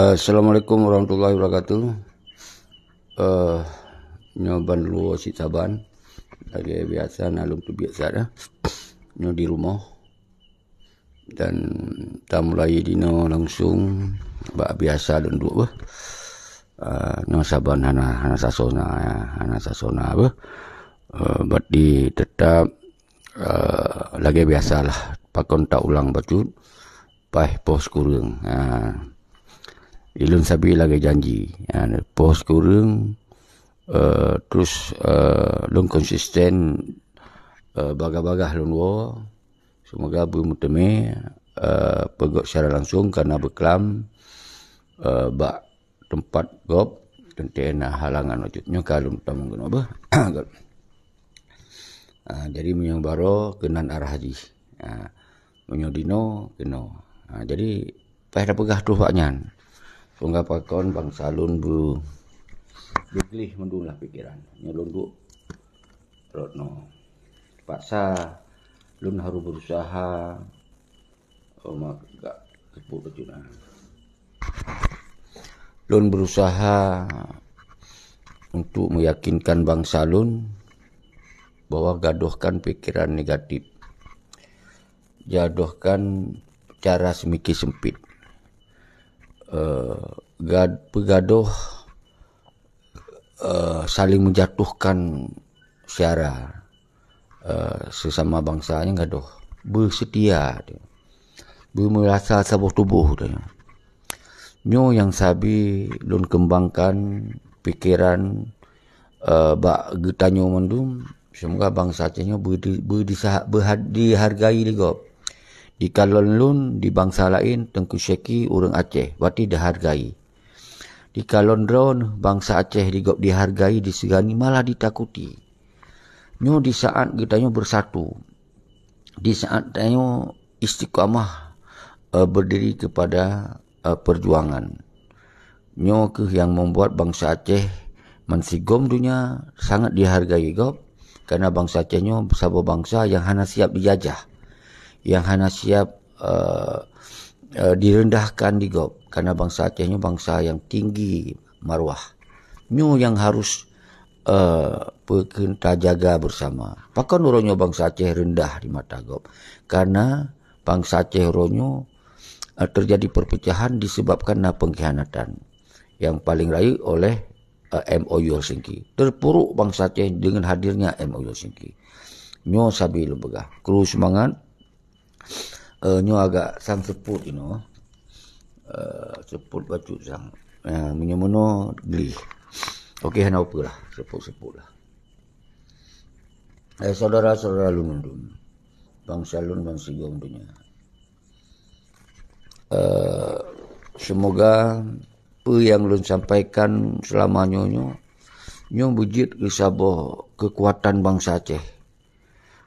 Assalamualaikum warahmatullahi wabarakatuh. Nyoban dulu si Saban. Lagi biasa nalung tu biasa dah. Nyo di rumah. Dan kita mulai dino langsung bak biasa dan dua bah. Nyo Saban hana sasona bah. Bat di tetap lagi biasalah. Pakon tak ulang bacut. Pai pos kurang. Ilun sabi lagi janji pos kurang terus lun konsisten bagah-bagah lun wo semoga bermuteme pegok secara langsung karena beklam bak tempat gop tentena halangan wujudnya kalau tamu guna bah jadi menyang baro kenan arah haji menyodino keno jadi pada pegah tu paknyan. Sungguh pakon bangsa lun beglih mendulah pikiran. Nyolong tu rotno. Paksa lun harus berusaha. Mak gak kepuk kecuna. Lun berusaha untuk meyakinkan bangsa lun bahwa gaduhkan pikiran negatif. Jaduhkan cara semiki sempit. Bergaduh saling menjatuhkan secara sesama bangsanya gaduh bersetia bermerasa sabuh tubuh nyo yang sabi lun kembangkan pikiran bak getanyo mendum semoga bangsa cenyo dihargai digop. Di kalon lun, di bangsa lain, Tengku Syeki, orang Aceh, berarti dihargai. Di kalon drone, bangsa Aceh dihargai, disegani, malah ditakuti. Nyo di saat kita bersatu, di saat kita istiqamah berdiri kepada perjuangan. Nyo ke yang membuat bangsa Aceh mensigom dunia sangat dihargai, gop. Karena bangsa Aceh nyo sebuah bangsa yang hanya siap dijajah. Yang hanya siap direndahkan di gop karena bangsa Aceh bangsa yang tinggi marwah nyo yang harus kita jaga bersama. Pakon uronyo bangsa Aceh rendah di mata gop karena bangsa Aceh uronyo terjadi perpecahan disebabkan pengkhianatan yang paling raih oleh MOU Helsinki. Terpuruk bangsa Aceh dengan hadirnya MOU Helsinki. Nyo sabi lu begah kru semangat. Nyo agak sang seput seput baju sang menyemono geli. Okey hana apa lah seput lah. Saudara-saudara lun bangsa lun bangsa gom dunia. Semoga apa yang lun sampaikan selama nyo bujit ke saboh kekuatan bangsa Aceh.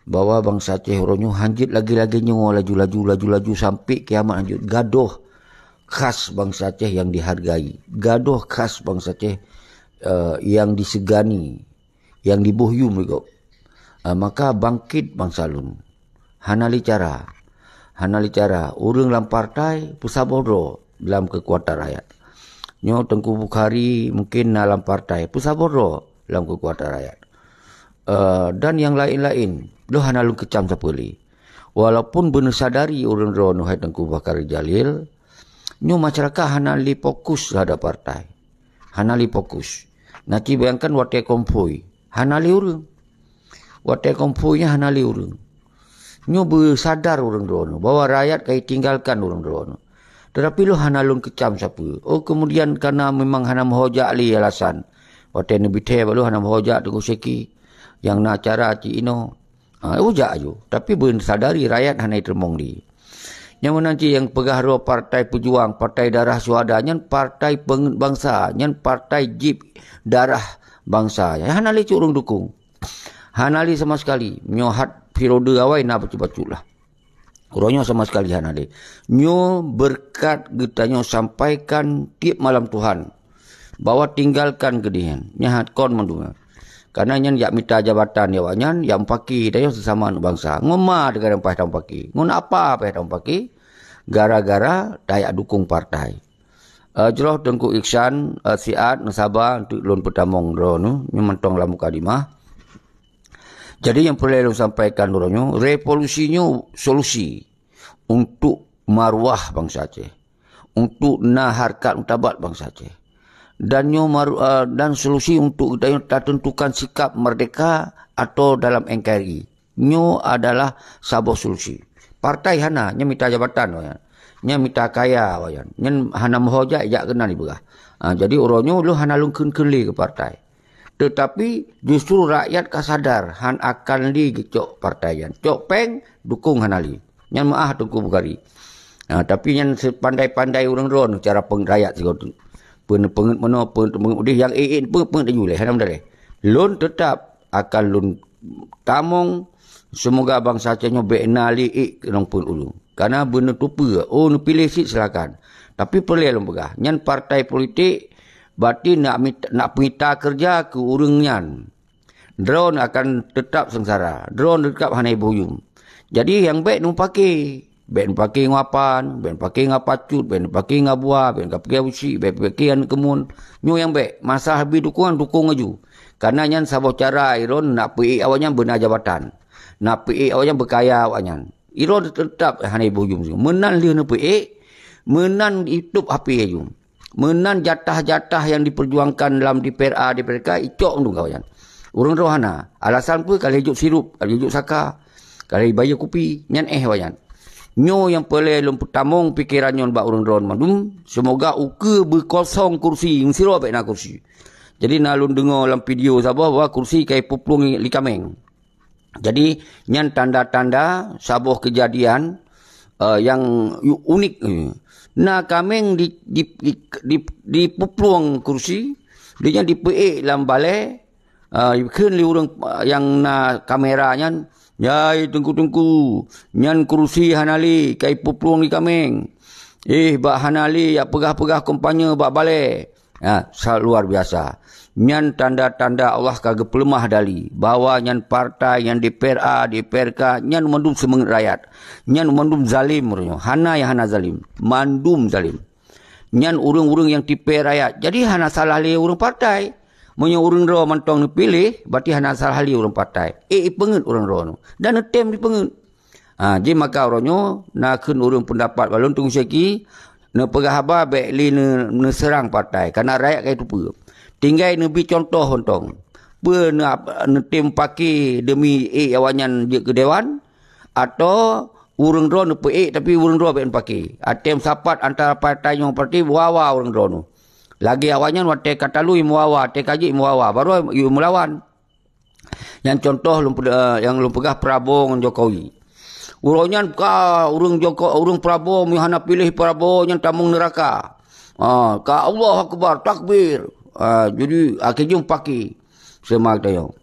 Bahwa bangsa Aceh ronyo hanjit lagi-lagi nyo laju sampai kiamat hanjut. Gaduh khas bangsa Aceh yang dihargai. Gaduh khas bangsa Aceh yang disegani, yang dibuhyum juga. Maka bangkit bangsa lun. Hanali cara urang dalam partai pusabodro dalam kekuatan rakyat. Nyo Tengku Bukhari mungkin dalam partai pusabodro dalam kekuatan rakyat. Dan yang lain-lain lo hana lu kecam sapuli walaupun benar sadari orang rono hai Tengku Bakar Jalil nyo masyarakat hana li fokus terhadap partai hana li fokus nanti bayangkan wate konvoy hana li urang wate konvoynya hana li urang nyo bersadar orang rono bahwa rakyat kai tinggalkan orang rono tetapi lo hana lu kecam sapu kemudian karena memang hana mahojak li alasan wate nebite balu hana mahojak Tengku Syeki yang nak acara Cik Ino ujak aja. Tapi bersadari rakyat hanya termong di. Yang nanti yang pegah roh partai pejuang, partai darah suada, nyan partai bangsa, nyan partai jip darah bangsa. Hanya li curung dukung. Hanya li sama sekali. Nyohat periode awal nak baca-baca lah. Kurangnya sama sekali hanya li. Nyo berkat getanya sampaikan tiap malam Tuhan. Bahwa tinggalkan kedihan. Nyahat kon mendunga. Karena nyan yak minta jabatan ya nyan yang paki dayo sesama bangsa. Ngema dengan empat tahun paki. Ngun apa dang paki? Gara-gara dayak dukung partai. Jeroh Tengku Iksan siat nasabah untuk lun pertamong dro nu mentong la mukadimah. Jadi yang perlu lun sampaikan dro nu revolusinya solusi untuk maruah bangsa Aceh, untuk harkat utabat bangsa Aceh. Dan solusi untuk kita tentukan sikap merdeka atau dalam NKRI. Nyo adalah sebuah solusi. Partai hana nya minta jabatan ya. Nya minta kaya wayan. Nya hana mohoja jak kena ni begah. Jadi orangnya lu hana lungkeun li ke partai. Tetapi justru rakyat kasadar han akan li cok partaian. Cok peng dukung hana li. Nya maah Tengku Bukari. Tapi yang sepandai-pandai orang ron cara pengrakyat sigotu. Penget mana penget yang penget juleh hana mendale. Lun tetap akan lun tamong semoga bangsa Aceh nyo benali nong pun ulu. Karena benda tu nu pilih sit silakan. Tapi perlu lun begah. Nyan partai politik berarti nak pengita kerja ke urang nyan. Drone akan tetap sengsara. Drone tetap hanai buyum. Jadi yang baik nu pakai. Baik nu pakai ngapan, baik pakai ngapacut, baik pakai ngabuah, baik pakai usi, baik pakai kemun. Nyo yang baik. Masa habis dukungan dukung aju. Karena nyan sabah cara iron nak pergi awaknya benar jabatan. Nak pergi awaknya berkaya awaknya. Iron tetap hanai bujung. Menan dia nak pergi, menan hidup api aju. Menan jatah-jatah yang diperjuangkan dalam DPRA, DPRK, icok tu awaknya. Orang rohana. Alasan pun kalau hidup sirup, kalau hidup saka, kalau bayar kopi, nyan awaknya. Nyo yang pelai lum pertamong pikiran nyon bak orang rohan mandum. Semoga uke berkosong kursi, siro baik nak kursi. Jadi nak lun dengar dalam video sabah bahawa kursi kai puplung likameng. Jadi nyan tanda-tanda sabah kejadian yang unik. Nah kameng di puplung kursi, dia di peik dalam balai, keun li urang yang na kameranya, yai tengku-tengku, nyan kursi hanali kai puplung likameng. Bak hanali ya pegah-pegah kompanya bak balai. Luar biasa. Nyan tanda-tanda Allah kagak pelemah dali. Bahawa nyan partai, nyan DPRA, DPRK, nyan mandum semangat rakyat. Nyan mandum zalim. Hana yang hana zalim. Mandum zalim. Nyan urang-urang yang tipe rakyat. Jadi hana salah li urang partai. Punya urang rawa mantong dipilih, berarti hana salah li urang partai. Penget urang rawa. Dan tem dipenget. Jadi maka orangnya, nak kun urang pendapat. Balon tunggu seki, nak pegah haba, baik li nak serang partai. Karena rakyat kaya tu pun. Tinggal nabi contoh hontong. Nak tim pakai demi awanyan je ke dewan. Atau urang drone tapi urang drone baik pakai. Atem sapat antara partai yang parti wawa urang drone. Lagi awanyan wate kata lu muawa, te kaji muawa. Baru you melawan. Yang contoh yang lu pegah Prabowo dengan Jokowi. Urangnya urang Prabowo mihana pilih Prabowo yang tamung neraka. Ka Allah Akbar, takbir. Jadi akhirnya pakai semak tayo.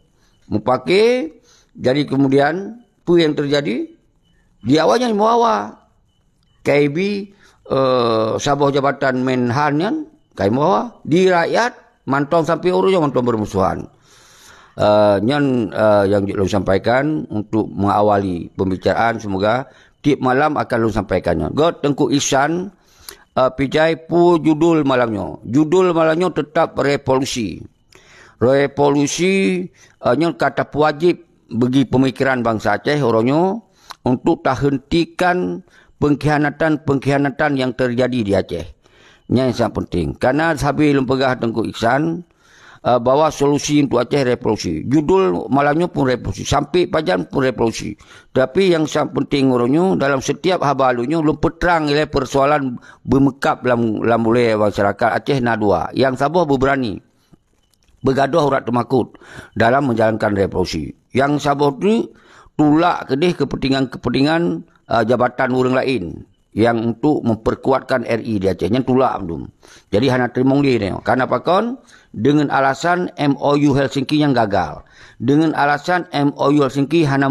Pakai, jadi kemudian apa yang terjadi? Di awalnya muawa. KB sabah jabatan Menhan kai muawa di rakyat mantong sampai urusnya mantong bermusuhan. Yang lu sampaikan untuk mengawali pembicaraan, semoga tiap malam akan lu sampaikannya. God Tengku Iksan pijai pu judul malamnya. Judul malamnya tetap revolusi. Revolusi nyon kata wajib bagi pemikiran bangsa Aceh orangnya untuk tak hentikan pengkhianatan yang terjadi di Aceh. Yang sangat penting. Karena sabi lempegah Tengku Iksan bahawa solusi untuk Aceh revolusi. Judul malamnya pun revolusi. Sampai pajan pun revolusi. Tapi yang sangat penting orangnya dalam setiap habalunya lumpet terang oleh persoalan bermekap dalam boleh masyarakat Aceh Nadua. Yang sabah berberani. Bergaduh urat temakut dalam menjalankan revolusi. Yang sabah itu tulak kedih kepentingan jabatan orang lain. Yang untuk memperkuatkan RI di Aceh. Yang tulak belum. Jadi hanya terimong dia. Karena pakon dengan alasan MOU Helsinki yang gagal. Dengan alasan MOU Helsinki hana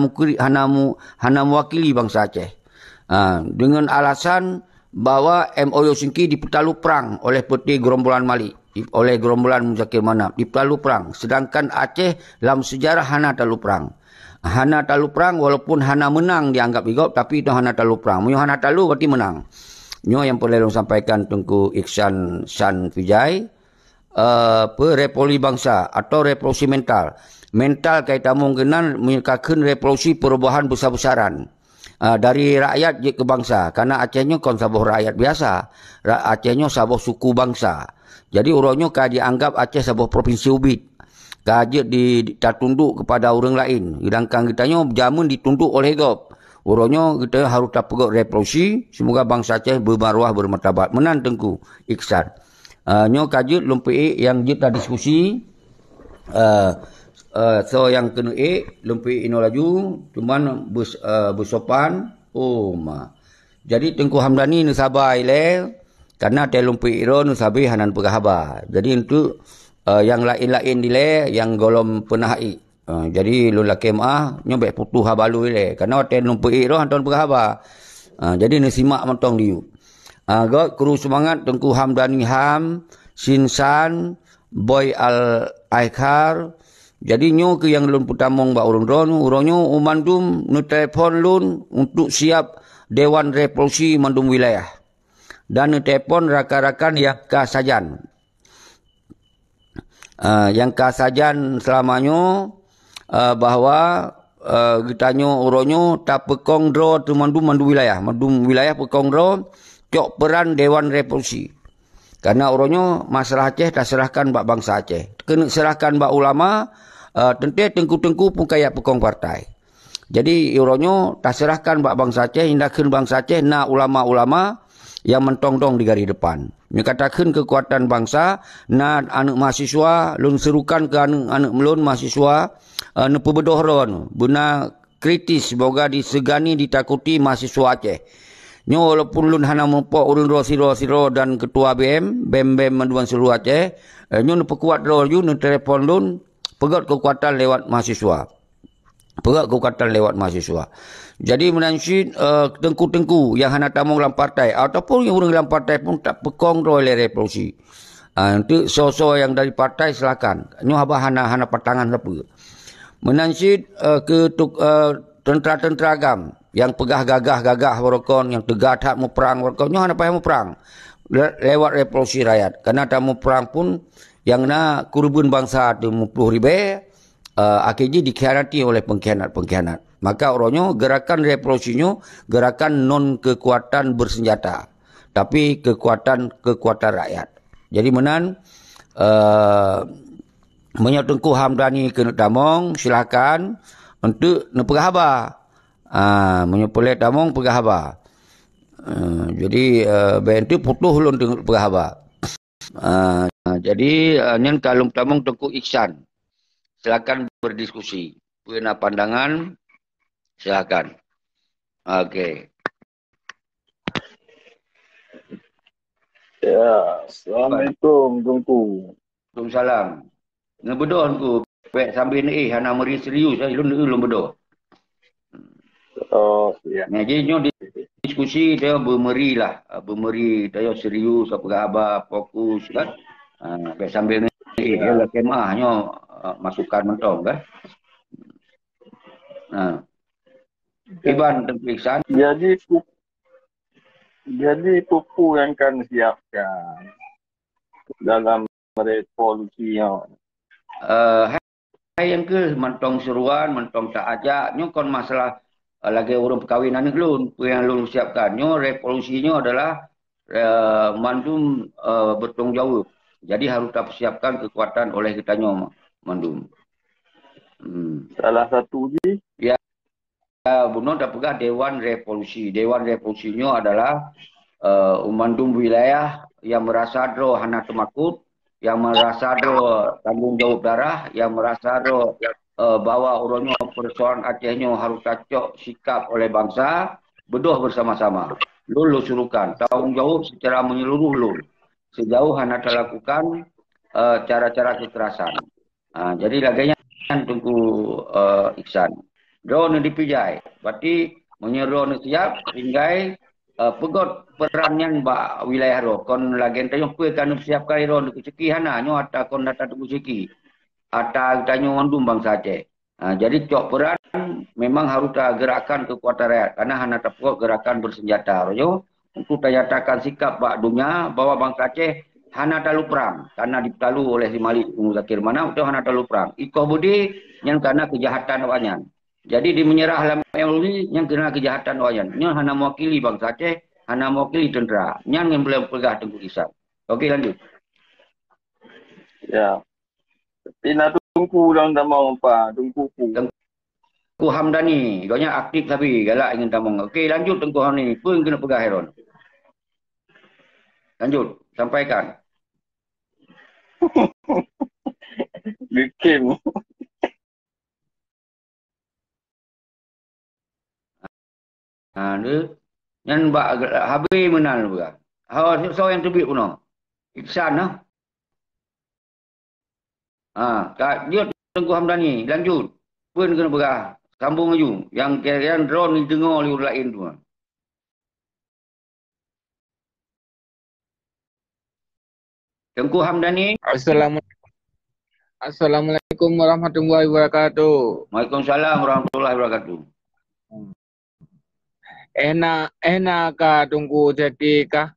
mewakili bangsa Aceh. Dengan alasan bahawa MOU Helsinki dipertalu perang oleh peti gerombolan Malik. Oleh gerombolan Muzakir Manap. Dipertalu perang. Sedangkan Aceh dalam sejarah hana talu perang. Hana talu perang walaupun hana menang dianggap igop, tapi itu hana talu perang. Hana talu berarti menang. Nyo yang boleh long sampaikan Tengku Iksan San Vijay, revolusi bangsa atau revolusi mental. Mental kaitan mungkinan menyekakan revolusi perubahan besar-besaran. Dari rakyat je ke bangsa. Karena Acehnya kon sabuh rakyat biasa. Acehnya sabuh suku bangsa. Jadi urangnya kah dianggap Aceh sabuh provinsi ubit. Kah je ditunduk kepada orang lain. Sedangkan kitanya jamun ditunduk oleh gop. Urangnya kita harus tak pegok revolusi. Semoga bangsa Aceh bermaruah bermartabat. Menan Tengku Iksan. Nyo kajut lumpi yang kita diskusi. So yang kena lumpi ino laju. Cuman bersopan. Jadi Tengku Hamdani ni sabai le. Karena te lumpi iro ni sabai hanan pegahaba. Jadi untuk yang lain-lain dile yang golom penahai. Jadi lu laki maah nyobek putuh habalu le. Karena te lumpi iro hanton pegahaba. Jadi ni simak mentong diu. God kru semangat Tengku Hamdani Ham, Sinsan, Boy Al-Aikhar. Jadi nyo ke yang lun putamong ba urangnya umandum nu telefon lun untuk siap Dewan Revolusi Mandum Wilayah. Dan nu telefon rakan-rakan yang kasajan. Yang kasajan selamanya bahwa gitanyo urangnya tak pekong dro tu mandum wilayah. Mandum wilayah pekong dro cok peran Dewan Revolusi. Karena orangnya masalah Aceh tak serahkan bak bangsa Aceh. Kena serahkan bak ulama, tentu tengku-tengku pun kaya pekong partai. Jadi orangnya tak serahkan bak bangsa Aceh, hindakan bangsa Aceh na ulama-ulama yang mentong-tong di garis depan. Menyatakan kekuatan bangsa, na anak mahasiswa, lun serukan ke anak melun mahasiswa, na pebedoh ron, benar kritis, semoga disegani, ditakuti mahasiswa Aceh. Nyo walaupun lun hana mempok urun ro siro dan ketua BEM Manduan Seluruh Aceh, nyo nu perkuat ro yu nu telefon lun pegat kekuatan lewat mahasiswa. Pegat kekuatan lewat mahasiswa. Jadi menansyid tengku-tengku yang hana tamong dalam partai ataupun yang urang dalam partai pun tak pekong ro oleh revolusi. Untuk so-so yang dari partai silakan. Nyo haba hana patangan apa. Menansyid ke tentera-tentera agam yang pegah gagah warokon, yang tegak tak mau perang warokon, nyo hana payah mau perang lewat revolusi rakyat. Karena tak mau perang pun yang na kurban bangsa tu 50,000 akhirnya dikhianati oleh pengkhianat. Maka orangnya gerakan revolusinya gerakan non kekuatan bersenjata, tapi kekuatan rakyat. Jadi menan Tengku Hamdani kena tamong silakan untuk nepegahaba. Menyepulih tamong pegahaba. Jadi BNT putuh lun dengan pegahaba. Jadi nyen kalung tamong Tengku Iksan. Silakan berdiskusi. Punya pandangan silakan. Okey. Ya, Assalamualaikum Tengku. Waalaikumsalam. Ngebedoh ku pek sambil ni hana meri serius lun bedoh. Oh, ya. Jadi nyo diskusi dia bermeri lah. Bermeri dia serius apa khabar, fokus kan. Pek sambil ni dia lah kemah nyo masukan mentong kan. Iban Tengku Iksan. Jadi pupu yang akan siapkan dalam revolusinya. Yang ke mentong seruan, mentong tak ajak, nyo kon masalah lagi urung perkahwinan ni lun, yang lun siapkan. Nyo revolusinya adalah mandum bertanggung jawab. Jadi harus tak persiapkan kekuatan oleh kita nyo mandum. Salah satu je. Ya, bunuh dah pegah Dewan Revolusi. Dewan Revolusinya adalah mandum wilayah yang merasa do hana temakut, yang merasa do tanggung jawab darah, yang merasa do bahawa orangnya persoalan Acehnya harus cocok sikap oleh bangsa, bedoh bersama-sama. Lu suruhkan tanggung jawab secara menyeluruh lu. Sejauh hana terlakukan cara-cara kekerasan. Jadi laganya Tengku Iksan. Drone dipijai. Berarti menyerah ni siap tinggal pegot perannya ba wilayah ro kon lagi tanyo kue kan siapkan ro ku ceki hana nyo ata kon data ku ceki ata tanyo mandum bangsa Aceh. Jadi cok peran memang harus gerakan kekuatan rakyat karena hana tepok gerakan bersenjata ro Itu ternyatakan sikap bak dunia bahwa bangsa Aceh hana talu perang karena diptalu oleh si Malik Muzakir mana itu hana talu perang. Iko budi yang karena kejahatan wanyan. Jadi di menyerah dalam ini yang kena kejahatan wanyan. Yang hana mewakili bangsa Aceh, hana mewakili tentera. Yang belum pegah Tengku Isam. Okey lanjut. Ya. Tina tungku dalam tamang apa? Tungku. Tengku Hamdani, doanya aktif tapi galak ingin tamang. Okey lanjut Tengku Hamdani. Pun kena pegah Heron. Lanjut, sampaikan. Bikin. Dia yang habis menang juga. So yang terbit pun. Iksan lah. Dia Tengku Hamdani. Lanjut. Pun kena pegah. Sambung laju. Yang kira-kira drone ni dengar oleh orang lain tu. Tengku Hamdani. Assalamualaikum warahmatullahi wabarakatuh. Waalaikumsalam warahmatullahi wabarakatuh. Enak kah tunggu jadi kah?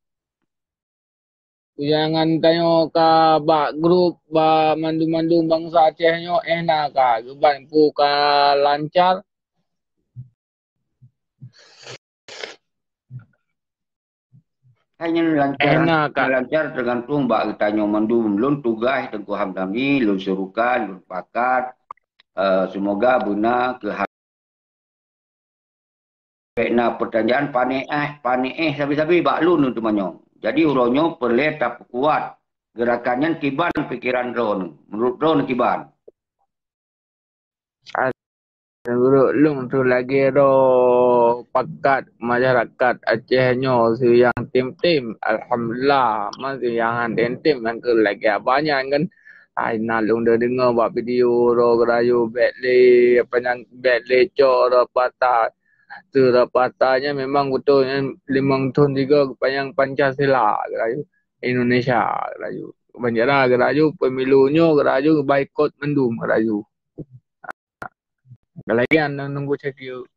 Jangan tanya ka bak grup ba mandu-mandu bangsa Aceh nyo enak kah? Geban pu ka lancar. Hanya lancar tergantung bak tanya mandu lun tugas Tengku Hamdani, lun serukan, lun pakat. Semoga guna ke na pertanyaan panik sabi-sabi bak lun untuk manyong. Jadi uronyo perlu tak kuat gerakannya kiban pikiran drone. Menurut drone kiban. Menurut lung tu lagi pakat masyarakat Aceh nyo si yang tim-tim alhamdulillah masih yang tim-tim yang ke lagi banyak kan. Nak lung dah dengar buat video gerayu batle cor patah. Tu patahnya memang betul 5 tahun 3 panjang Pancasila gerayu Indonesia gerayu. Banjara gerayu pemilunya gerayu baikot mendum gerayu. Kalian nunggu check you.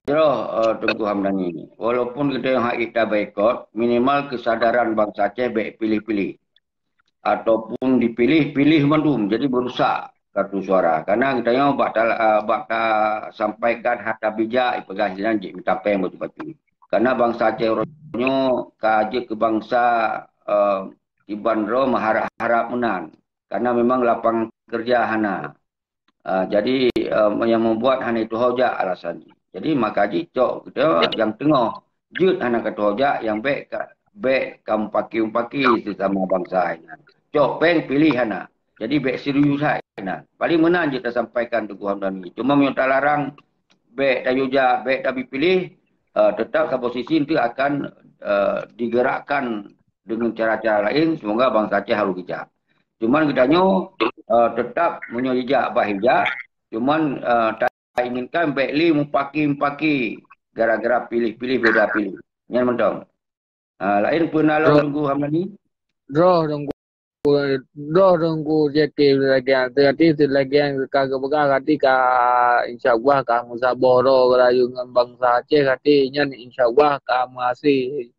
Tengku Hamdani ini. Walaupun kita yang hak kita boikot, minimal kesadaran bangsa Aceh baik pilih-pilih. Ataupun dipilih-pilih mendum. Jadi berusak kartu suara. Karena kita yang bakal sampaikan harta bijak ipegah sinan jik minta peng betul-betul. Karena bangsa Aceh orangnya kaji ke bangsa Iban Ro harap menang. Karena memang lapangan kerja hana. Jadi yang membuat hanya itu hojak alasan. Jadi maka cok kita yang tengah jut anak kata hojak yang baik kamu paki sesama bangsa ini. Cok peng pilih hana. Jadi baik serius hana. Paling menang kita sampaikan Tengku Hamdani. Cuma minta larang baik tajuja baik tapi pilih tetap ke posisi itu akan digerakkan dengan cara-cara lain. Semoga bangsa Aceh harus bijak. Cuman kita tetap menyejak bahijak. Cuman tak inginkan baikli mupaki gara-gara pilih-pilih beda pilih. Yang mentong. Lain pun lalu Tengku Hamdani. Tunggu jadi lagi yang kagak begal hati ka insyaallah kamu saboro gerayu dengan bangsa Aceh hatinya insyaallah kamu masih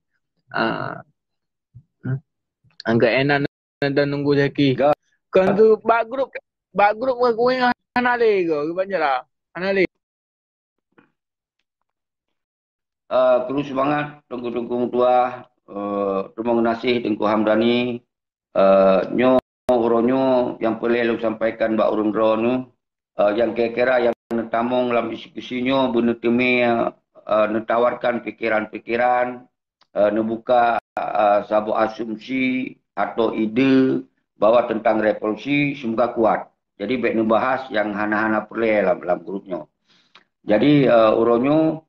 angka enak dan nunggu jadi. Kan tu bak grup kuing anale go banjara anale. Terus semangat tunggu tua terima kasih Tengku Hamdani. Nyo uronyo yang perlu sampaikan Mbak Urun Drone yang kira-kira yang netamong dalam diskusinya benar temi netawarkan pikiran-pikiran nebuka satu asumsi atau ide bahwa tentang revolusi semoga kuat. Jadi baik membahas yang hana-hana perlu dalam grupnya. Jadi uronyo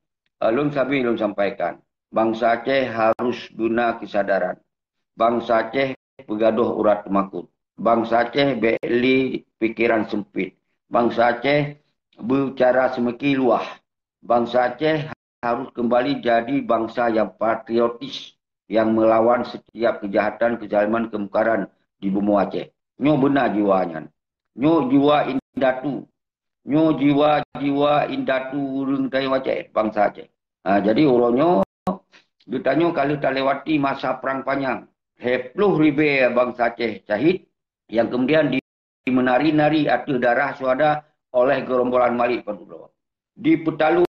lun sampaikan bangsa Aceh harus guna kesadaran. Bangsa Aceh pegaduh urat makut. Bangsa Aceh beli pikiran sempit. Bangsa Aceh bercara semeki luah. Bangsa Aceh harus kembali jadi bangsa yang patriotis yang melawan setiap kejahatan, kezaliman, kemungkaran di bumi Aceh. Nyo benar jiwanya. Nyo jiwa indatu. Nyo jiwa indatu urung tayo Aceh, bangsa Aceh. Jadi uronyo dia tanya kalau tak lewati masa perang panjang. 10,000 bangsa Aceh syahid yang kemudian dimenari-nari atas darah suada oleh gerombolan Malik Padura. Di petalu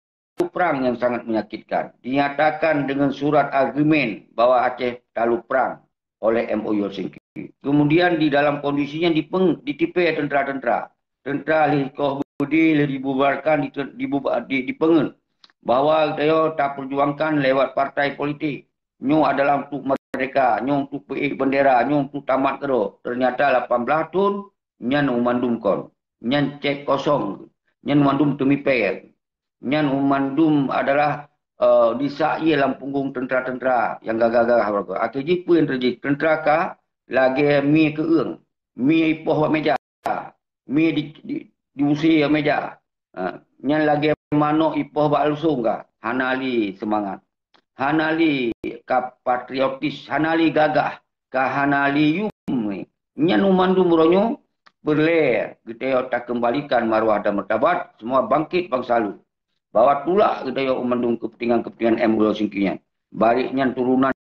perang yang sangat menyakitkan. Dinyatakan dengan surat agreement bahawa Aceh talu perang oleh MOU Helsinki. Kemudian di dalam kondisinya ditipai tentera-tentera. Tentera Likoh Budi dibubarkan, dipengen. Bahawa dia tak perjuangkan lewat partai politik. Nyu adalah untuk mereka. Nyu untuk pergi bendera. Nyu untuk tamat kero. Ternyata 18 tahun, nyan umandum kon. Nyan cek kosong. Nyan umandum temipai. Nyan umandum adalah disak ia dalam punggung tentera-tentera yang gagah-gagah. Akhirnya apa yang terjadi? Tentera kah lagi mi ke eng. Mi ipoh meja. Mi diusir meja. Nyan lagi manok ipoh bak lusung kah? Hanali semangat. Hanali patriotis. Hanali gagah. Hanali yum. Nyan umandum ronyo berle. Kita tak kembalikan maruah dan martabat. Semua bangkit bangsa lu. Bawa tulak kita yang umandung kepentingan-kepentingan MOU Helsinki. Baliknya turunan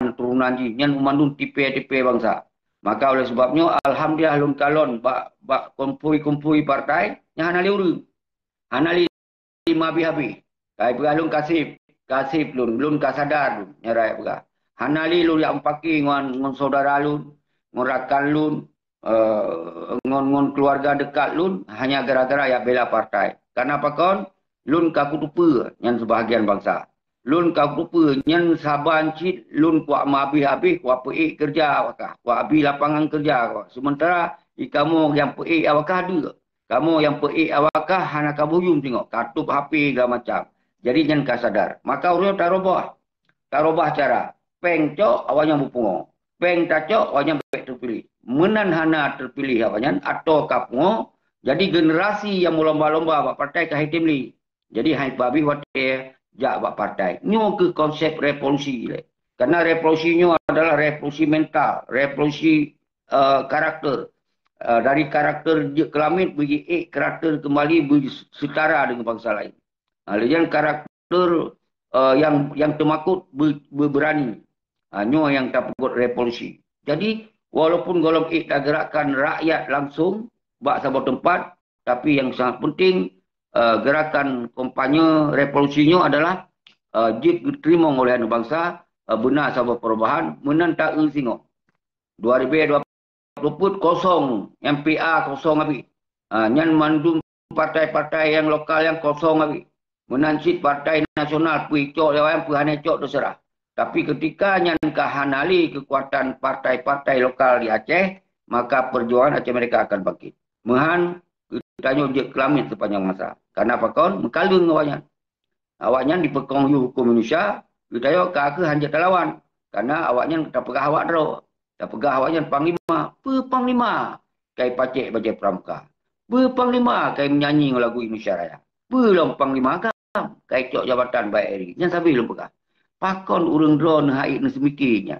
ji. Nyan umandung tipe-tipe bangsa. Maka oleh sebabnya, alhamdulillah lun kalon bak kumpui partai, yang hanali uru. Hanali mabi-habi. Kai pegah lun kasip lun kasadar lun. Nyerai pegah. Hanali lun yang paki ngon saudara lun, ngon rakan lun, ngon keluarga dekat lun, hanya gara-gara ya bela partai. Kenapa kon? Lun kaku lupa yang sebahagian bangsa. Lun kaku lupa yang saban cit, lun kuat habis-habis, kuat peik kerja awakah. Kuat habis lapangan kerja awakah. Sementara, kamu yang peik awakah ada. Kamu yang peik awakah, hana kabuyum tengok. Katup HP segala macam. Jadi jangan kau sadar. Maka orang tak robah. Tak robah cara. Peng cok, awaknya berpungo. Peng tak cok, awaknya baik terpilih. Menan hana terpilih awaknya, atau kapungo. Jadi generasi yang melomba-lomba buat partai kahitim li. Jadi hai babi wadah jak buat partai. Nyo ke konsep revolusi. Karena revolusinya adalah revolusi mental, revolusi karakter. Dari karakter kelamin bagi karakter kembali bagi setara dengan bangsa lain. Lalu karakter yang termakut berberani. Nyo yang tak buat revolusi. Jadi walaupun golong tak gerakkan rakyat langsung bak sebuah tempat, tapi yang sangat penting gerakan kampanye revolusinya adalah diterima oleh anak bangsa benar sebuah perubahan menantak singok 2020 kosong MPA kosong habis nyan mandum partai-partai yang lokal yang kosong habis menancit partai nasional puicok yang puhane cok terserah tapi ketika nyan kahanali kekuatan partai-partai lokal di Aceh maka perjuangan Aceh mereka akan bangkit mehan tanya dia kelamin sepanjang masa. Karena apa kawan? Mekalun awaknya. Awaknya dipekong hukum Indonesia, kita ke hanya terlawan. Karena awaknya tak pegah awak dero. Tak pegah awaknya panglima. Panglima. Kai pacik baca pramuka. Panglima. Kai menyanyi lagu Indonesia Raya. Belum panglima kam. Kai cok jabatan baik hari. Yang sabi belum pegah. Pakon urung drone haik nesemikinya.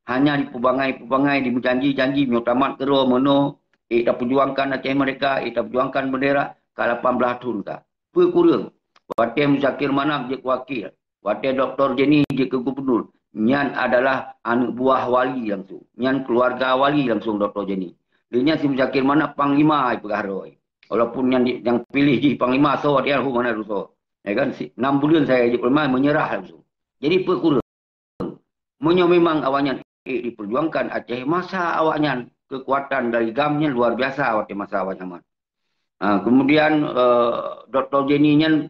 Hanya di pebangai-pebangai, di janji-janji, menyotamat kero, mono. Tak perjuangkan Aceh mereka, tak perjuangkan bendera ke 18 tahun kah. Kurang. Waktu Muzakir Manaf je wakil. Waktu Dr. Jenny je ke gubernur. Nyan adalah anak buah wali langsung. Nyan keluarga wali langsung Dr. Jenny. Dia si Muzakir Manaf panglima pegaroi. Walaupun yang pilih di panglima so dia mana ruso. Ya kan 6 bulan saya je panglima menyerah langsung. Jadi kurang. Menyo memang awaknya diperjuangkan Aceh masa awaknya kekuatan dari GAM-nya luar biasa waktu masa awal-awal. Kemudian Dr. Jenny-nya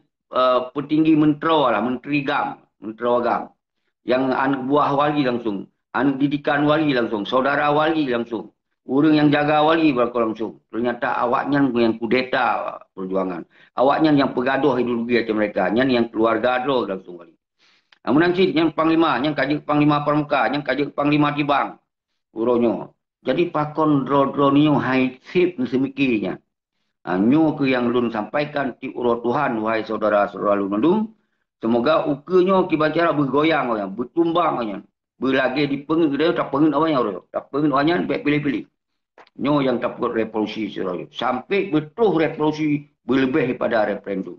petinggi Menteri GAM, Menteri GAM. Yang anak buah wali langsung, anak didikan wali langsung, saudara wali langsung. Orang yang jaga wali berlaku langsung. Ternyata awaknya yang kudeta perjuangan. Awaknya yang pegaduh ideologi Aceh mereka. Yang keluarga do langsung wali. Namun yang panglima, yang kaji panglima pramuka, yang kaji panglima tibang. Uronyo. Jadi pakon dronio hai sip semikinya. Nyo ke yang lun sampaikan ti urut Tuhan wahai saudara-saudara lun mandum. Semoga ukenya kibacara bergoyang orang, bertumbang orang. Berlagi dipengen dia tak pengen awaknya orang. Tak pengen awaknya baik pilih-pilih. Nyo yang tak buat revolusi saudara. Sampai betul revolusi berlebih daripada referendum.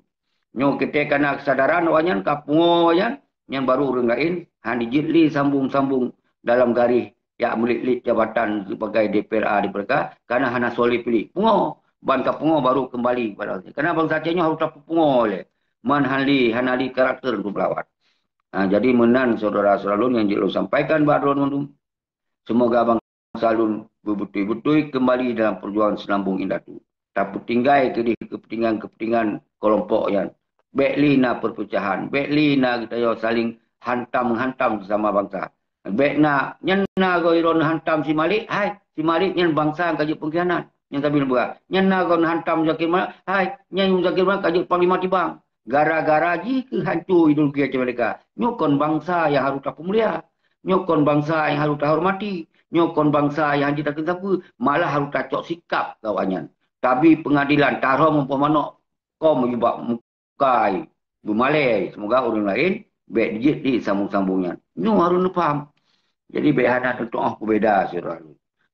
Nyo kita kena kesadaran awaknya kapungo awaknya yang baru orang lain Han dijitli sambung-sambung dalam garis ya melit-lit jabatan sebagai DPRA di mereka karena hana soleh pilih. Pungo. Bantah pungo baru kembali pada karena bangsa Acehnya harus tak pungo oleh. Man hanali karakter untuk pelawat. Jadi menan saudara-saudara Lun yang Jilun sampaikan Badron Mundum. Semoga bangsa Lun betul-betul kembali dalam perjuangan senambung indah tu. Tapi tinggai ke kepentingan kelompok yang baikli na perpecahan, baikli na kita yo saling menghantam sesama bangsa. Baik na nyana go iron hantam si Malik, hai si Malik nyen bangsa kaji pengkhianat. Yang tapi buat. Nyana go hantam Zakir Malik, hai nyen Zakir Malik kaji panglima tibang. Gara-gara jika hantu ideologi Aceh mereka. Nyokon bangsa yang harus tak pemulia. Nyokon bangsa yang harus tak hormati. Nyokon bangsa yang tidak kenapa. Malah harus tak cok sikap kawannya. Tapi pengadilan taruh mempemanok. Kau menyebab mukai. Bumalai. Semoga orang lain. Baik dijit di sambung-sambungnya. Nyo harus faham. Jadi baik hana tentu berbeza.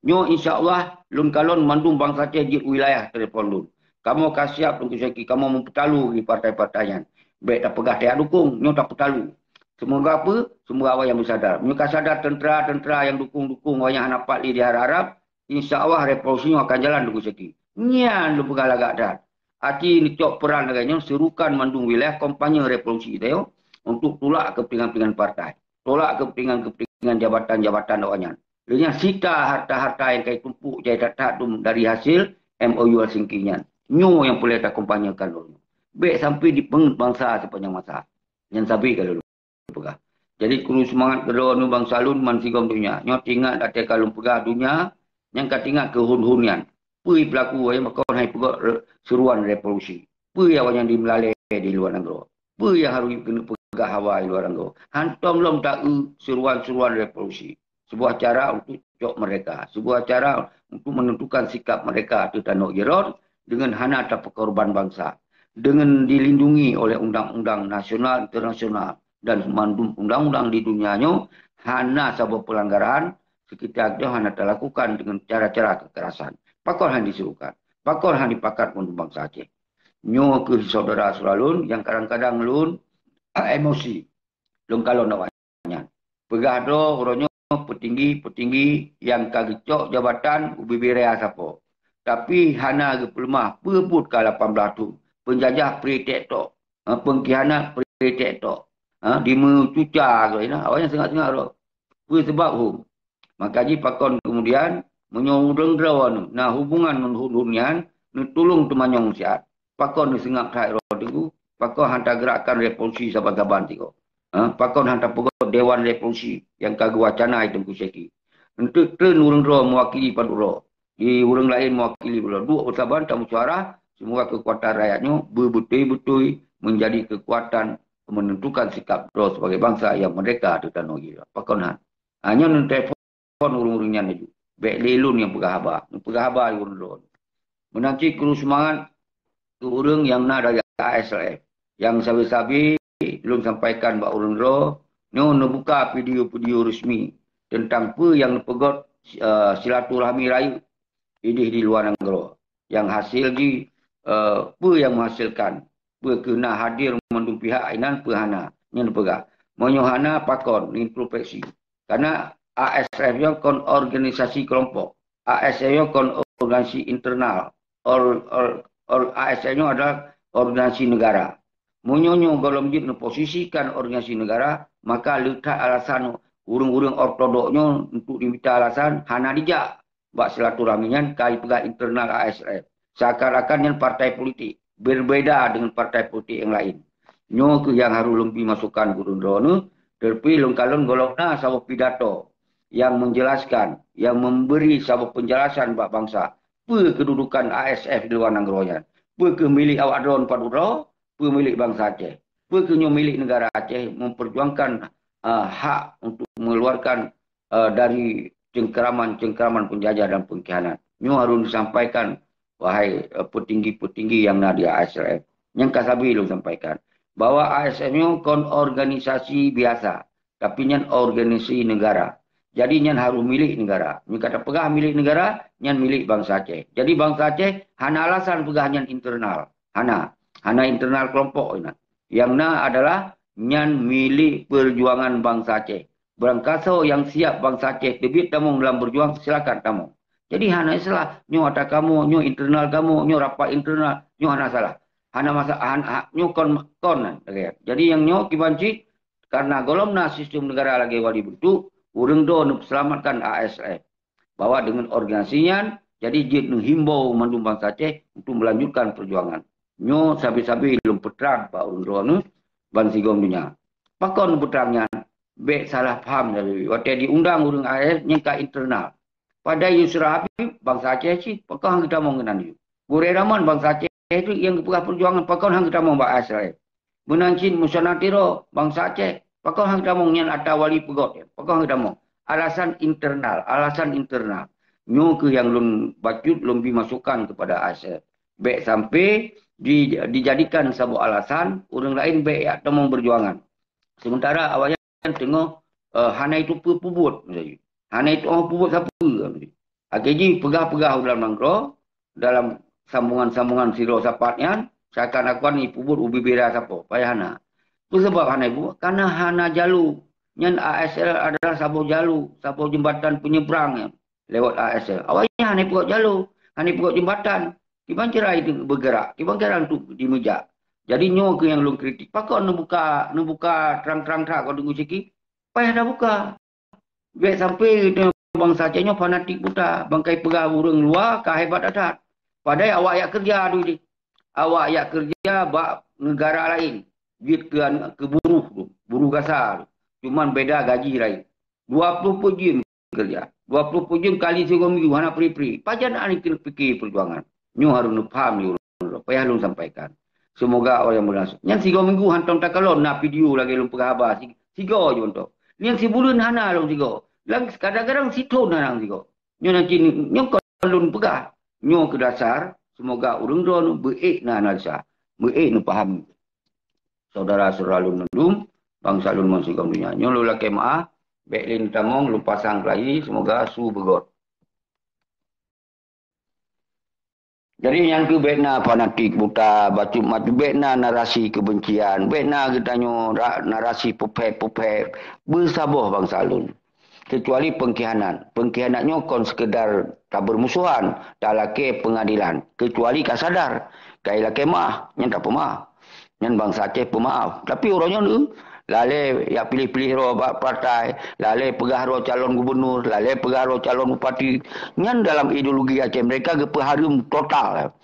Nyo insyaAllah. Lun kalon mandung bangsa Aceh jit wilayah telefon lun. Kamu akan siap untuk seki. Kamu mempetalu di partai-partaian. Baik tak pegah tak dukung. Nyo tak petalu. Semoga apa? Semoga awak yang bersadar. Mereka sadar tentera-tentera yang dukung-dukung. Awak yang nampak di harap-harap. InsyaAllah revolusinya akan jalan dukung seki. Nyan lu pegah lagak dah. Hati ni cok peran agaknya. Serukan mandung wilayah kompanya revolusi. Tayo, untuk tolak kepentingan partai. Tolak kepentingan jabatan-jabatan awaknya. Lainnya sita harta-harta yang kait tumpuk. Jaya tak dari hasil MOU Helsinki-nya. Nyo yang boleh tak kompanyakan dulu. Baik sampai di bangsa sepanjang masa. Yang sabi kalau dulu pegah. Jadi kru semangat kedua nu bangsa lun man sigom dunia. Nyo tinggal datang kalau pegah dunia. Yang kat tinggal ke hun-hunian. Pui pelaku yang makon hai pegah seruan revolusi. Pui awak yang dimelalai di luar negara. Pui yang harus kena pegah hawa di luar negara. Hantom lom tak seruan-seruan revolusi. Sebuah cara untuk cok mereka. Sebuah cara untuk menentukan sikap mereka. Itu tanuk jeron. Dengan hana tak korban bangsa. Dengan dilindungi oleh undang-undang nasional, internasional. Dan mandum undang-undang di dunianya. Hana sabab pelanggaran. Sekitar dia hana terlakukan dengan cara-cara kekerasan. Pakor hana disuruhkan. Pakor hana dipakat untuk bangsa Aceh. Nyo ke saudara-saudara lun. Yang kadang-kadang lun emosi. Lun kalau nak banyak. Pegah do orangnya petinggi-petinggi yang kagecok jabatan ubi berea siapa. Tapi hana ke pelemah pebut ke 18 tu. Penjajah peritek tok. Pengkhianat peritek tok. Di mencuca ke ina. Awaknya sengak-sengak tu. Apa sebab hu? Maka ji pakon kemudian menyurung drawan. Nah hubungan menhunian ni tolong temanyong siat. Pakon ni sengak thai ro tu. Pakon hantar gerakan revolusi saban-saban tiko. Pakon hantar pegawai Dewan Revolusi yang kagak wacana itu kuseki. Untuk nurung dro mewakili paduro. Di urang lain mewakili pula. Dua persahabatan tamu suara. Semoga kekuatan rakyatnya betul-betul menjadi kekuatan menentukan sikap dro sebagai bangsa yang mereka ditanui. Pakonan. Hanya nun telefon urung-urungnya ni. Baik lelun yang pegah habar. Pegah habar urung dro. Menanti kru semangat ke urang yang nak dari ASLF. Yang sabi-sabi belum sampaikan Mbak Urung Dro. Nyo buka video-video resmi tentang apa yang pegot silaturahmi rayu ini di luar negara. Yang hasil di apa yang menghasilkan. Apa kena hadir memandung pihak inan perhana. Yang dipegak. Menyohana pakon introspeksi. Karena ASF nya kon organisasi kelompok. ASF nya kon organisasi internal. ASF nya adalah organisasi negara. Menyonyo kalau menjadi posisikan organisasi negara, maka letak alasan urung-urung ortodoknya untuk diminta alasan hana dijak. Bak silaturahminya kai pegang internal ASF. Seakan-akan yang partai politik berbeda dengan partai politik yang lain. Nyo ke yang harus lebih masukkan gurun drone, tapi longkalon golokna sabab pidato yang menjelaskan, yang memberi sabab penjelasan bak bangsa. Apa kedudukan ASF di luar negara. Apa ke milik awak drone padura. Pemilik bangsa Aceh. Pekenyo milik negara Aceh memperjuangkan hak untuk mengeluarkan dari cengkeraman-cengkeraman penjajah dan pengkhianat. Nyo harus disampaikan, wahai petinggi-petinggi yang ada di ASF. Yang kasabi lu sampaikan. Bahwa ASF nyo kon organisasi biasa. Tapi nyan organisasi negara. Jadi nyan harus milik negara. Nyan kata pegah milik negara, nyan milik bangsa Aceh. Jadi bangsa Aceh, hana alasan pegah nyan internal. Hana internal kelompok ini. Yang na adalah nyan milik perjuangan bangsa Aceh. Berangkasa yang siap bangsa Aceh tebit tamung dalam berjuang, silakan tamung. Jadi hana salah, nyo ada kamu, nyo internal kamu, nyo rapat internal, nyo hana salah. Hana masa nyo kon. Jadi yang nyo kibanci karena golomna sistem negara lagi wali bentuk, urang do selamatkan ASF. Bahwa dengan organisasinya, jadi dia menghimbau mandum bangsa Aceh untuk melanjutkan perjuangan. Nyo sabi-sabi belum petrang Pak urang do nu ban sigom dunia. Pakon petrangnya, be salah paham dari waktu diundang urang ASF nyengka internal. Pada Yusra Habib, bangsa Aceh sih, pakon kita mau ngenan you. Bure Rahman, bangsa Aceh itu yang perjuangan, pakon kita mau bahas Israel. Menancin Musanatiro, bangsa Aceh, pakon kita mau nyan atau wali pegot, pakon kita mau. Alasan internal. Nyo ke yang lum bacut, lum dimasukkan kepada ASF. Baik sampai dijadikan sebuah alasan, orang lain baik ya, temung berjuangan. Sementara awalnya tengok, hana itu pubut, misalnya. Hana itu orang pubut siapa? Akhirnya pegah-pegah dalam nangkro, dalam sambungan-sambungan siro sapatnya, seakan-akan ni pubut ubi bira siapa? Payah hana. Itu sebab hana itu, karena hana jalu. Yang ASL adalah sabuh jalu, sabuh jembatan penyeberang lewat ASL. Awalnya hana pegak jalu, hana pegak jembatan. Kibang kira itu bergerak, kibang kira untuk dimejak. Jadi nyo ke yang lu kritik. Pakon nu buka terang-terang tak kau tunggu sikit. Payah dah buka. Biar sampai bangsa Aceh fanatik putar. Bangkai pegah burung luar, kah hebat adat. Padahal awak yang kerja dulu. Awak yang kerja bak negara lain. Duit ke buruh gasar. Cuman beda gaji lain. 20 pujim kerja. 20 pujim kali segom minggu, hana pri-pri. Pajan ani fikir perjuangan. Nyo harus paham ni urang. Payah lu sampaikan. Semoga orang yang berlangsung. Yang segom minggu hantam takalon na video lagi lu pegahaba. Sigo je untuk. Yang si bulan hana lu sigo. Lang kadang-kadang situ nanang sigo. Nyo nanti nyo kalau pegah. Nyo ke dasar. Semoga urang do beik na analisa. Beik nu paham. Saudara-saudara lu nundum. Bangsa lu mensigom dunia. Nyo lu laki maaf. Baik lin tamong lu pasang kelahi. Semoga su begot. Jadi yang ke bekna fanatik buta batu mati bekna narasi kebencian, bekna kita nyo narasi pupep bersabar bangsa lun. Kecuali pengkhianat. Pengkhianatnya kon sekedar tak bermusuhan, tak laki pengadilan. Kecuali kau sadar, kau laki maaf, yang tak pemaaf. Yang bangsa Aceh pemaaf. Tapi orangnya tu lale ya pilih-pilih roh partai, lale pegah roh calon gubernur, lale pegah roh calon bupati. Nyan dalam ideologi Aceh mereka gepe harum total.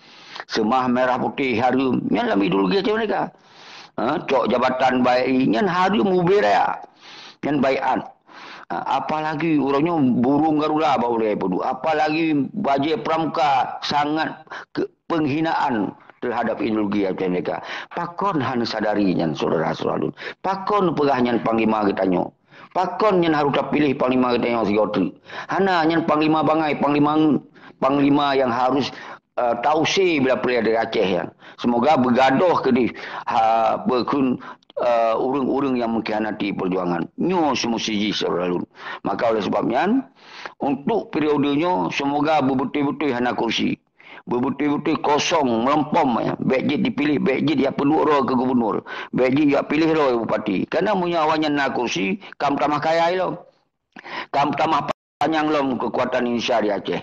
Semah merah putih harum. Nyan dalam ideologi Aceh mereka. Cok jabatan baik, nyan harum ubera. Nyan baikan. Apalagi orangnya burung Garuda baru dia pedu. Apalagi Bajai Pramuka sangat penghinaan terhadap ideologi Aceh mereka. Pakon han sadari nyan saudara-saudara. Pakon pegah nyan panglima kita nyo. Pakon nyan harus pilih panglima kita nyo sigotri. Hana nyan panglima bangai, panglima yang harus tausi bila pelih dari Aceh ya. Semoga bergaduh ke di berkun urang-urang yang mengkhianati perjuangan. Nyo semua siji saudara. Maka oleh sebabnya untuk periodenya semoga betul-betul hana kursi. Betul-betul kosong, melempom ya. Baik dipilih, baik dia penduk roh ke gubernur. Baik dia pilih roh bupati. Karena punya awalnya nak kursi, kam tamah kaya lo. Kam tamah panjang lo kekuatan Indonesia di Aceh.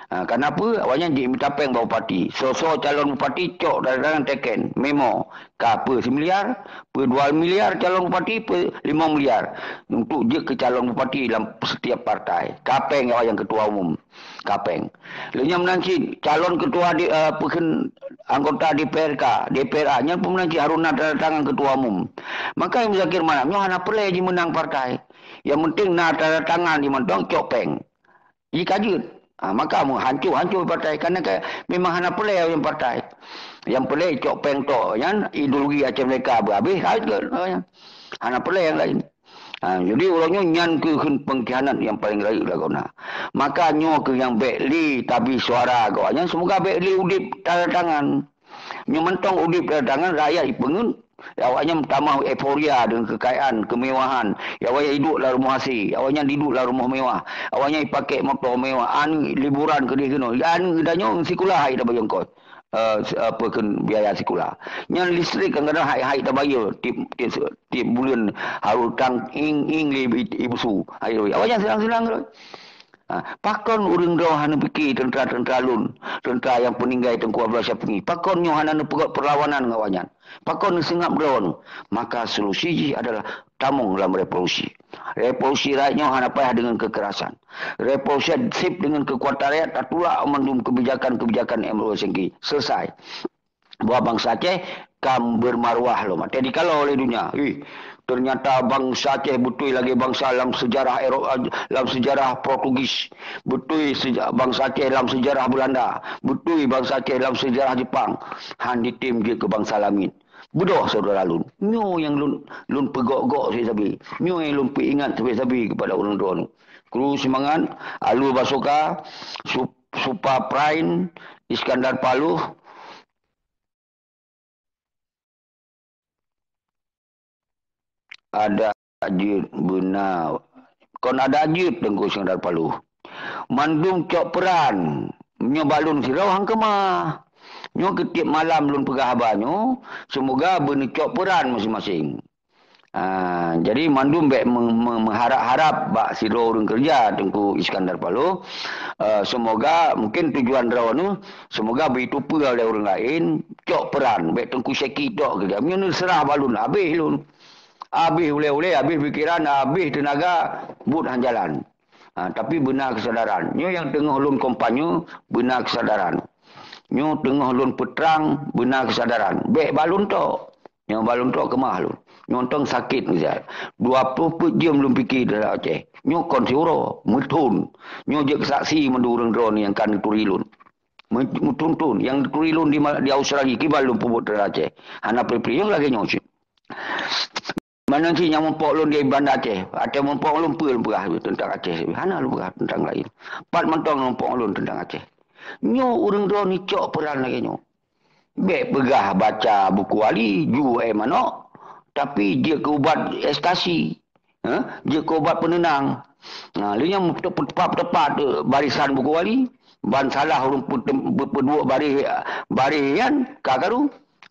Kenapa? Awalnya dia minta peng bupati. So calon bupati cok dari teken. Memo. Ke 1 miliar, 2 miliar calon bupati, 5 miliar. Untuk dia ke calon bupati dalam setiap partai. Kapeng yang ketua umum. Kapeng. Lalu menanci calon ketua anggota DPRA nya pun menanci haruna tangan ketua umum. Maka yang Zakir mana? Nyo hana perle di menang partai. Yang penting nak tanda tangan di mentong copeng. Jika jut. Maka mu hancur partai karena memang hana perle yang partai. Yang perle copeng to yang ideologi Aceh mereka habis hana perle yang lain. Jadi orangnya nyan ke pengkhianat yang paling raih lah kau nak. Maka nyo ke yang bekli tapi suara kau. Yang semoga bekli udip tanda tangan. Nyo mentong udip tanda tangan rakyat ipengun. Awaknya tambah euforia dengan kekayaan, kemewahan. Awaknya hiduplah rumah hasil. Awaknya hiduplah rumah mewah. Awaknya pakai motor mewah. Liburan ke dia kena. Kita nyo sikulah hai dah bayang kau. apa ke biaya sekolah. Yang listrik kadang-kadang hai tak bayar tip bulan harus tang ing ibu su. Ayo awak senang-senang tu. Pakon urang dah hana fikir tentera-tentera lun, tentera yang peninggal Tengku Abdul Syafi'i. Pakon nyo hana perlawanan ngawanyan. Pakon sengap dah. Maka solusi adalah tamung dalam revolusi. Revolusi rakyatnya hana payah dengan kekerasan. Revolusi sip dengan kekuatan rakyat tak tulak mendum kebijakan-kebijakan MRO Sengki. Selesai. Buat bangsa Aceh kam bermaruah loh. Jadi kalau oleh dunia, ternyata bangsa Aceh betul lagi bangsa dalam sejarah Eropah, dalam sejarah Portugis, betul bangsa Aceh dalam sejarah Belanda, betul bangsa Aceh dalam sejarah Jepang. Han ditim je ke bangsa lamin. Bodoh saudara lun. Nyo yang lun pegok-gok sabi. Nyo yang lun ingat sabi kepada orang tua ni. Kru semangat, Alu Basoka, Supa Prime, Iskandar Paluh, ada ajut benar. Kon ada ajut Tengku Iskandar Paluh. Mandum cok peran. Nyo balun sirau hang kemah. Nyo ketiap malam lun pegah abanyo. Semoga bernicok peran masing-masing. Jadi mandum baik mengharap-harap bak siro orang kerja Tengku Iskandar Paluh. Semoga mungkin tujuan rawan tu semoga beritupa oleh orang lain cok peran baik Tengku Syeki tok kerja. Nyo serah balun habis lun. Habis oleh-oleh, habis fikiran, habis tenaga, but hang jalan. Tapi benar kesadaran. Nyo yang tengah lun kompanyo, benar kesadaran. Nyo tengah lun peterang, benar kesadaran. Baik balun tok. Yang balun tok kemah lun. Nyontong sakit misal. 20 jam lun fikir dalam Aceh. Nyo kon siuro, metun. Nyo je saksi mendurung drone yang kan dituri lun. Metun-tun. Yang dituri lun di Australia, kibal lun pubut dalam Aceh. Hana pri-pri, yang lagi nyo cik. Mana sih yang mempok lun di Bandar Aceh? Ada mempok lun perah tentang Aceh. Hana lun perah tentang lain. 4 mentong mempok lun tentang Aceh. Nyo urang drone ni cok peran lagi nyo. Baik pegah baca buku wali, ju manok. Tapi dia ke ubat ekstasi. Dia ke ubat penenang. Lalu yang tepat barisan buku wali. Ban salah orang berdua baris kan. Kakaru.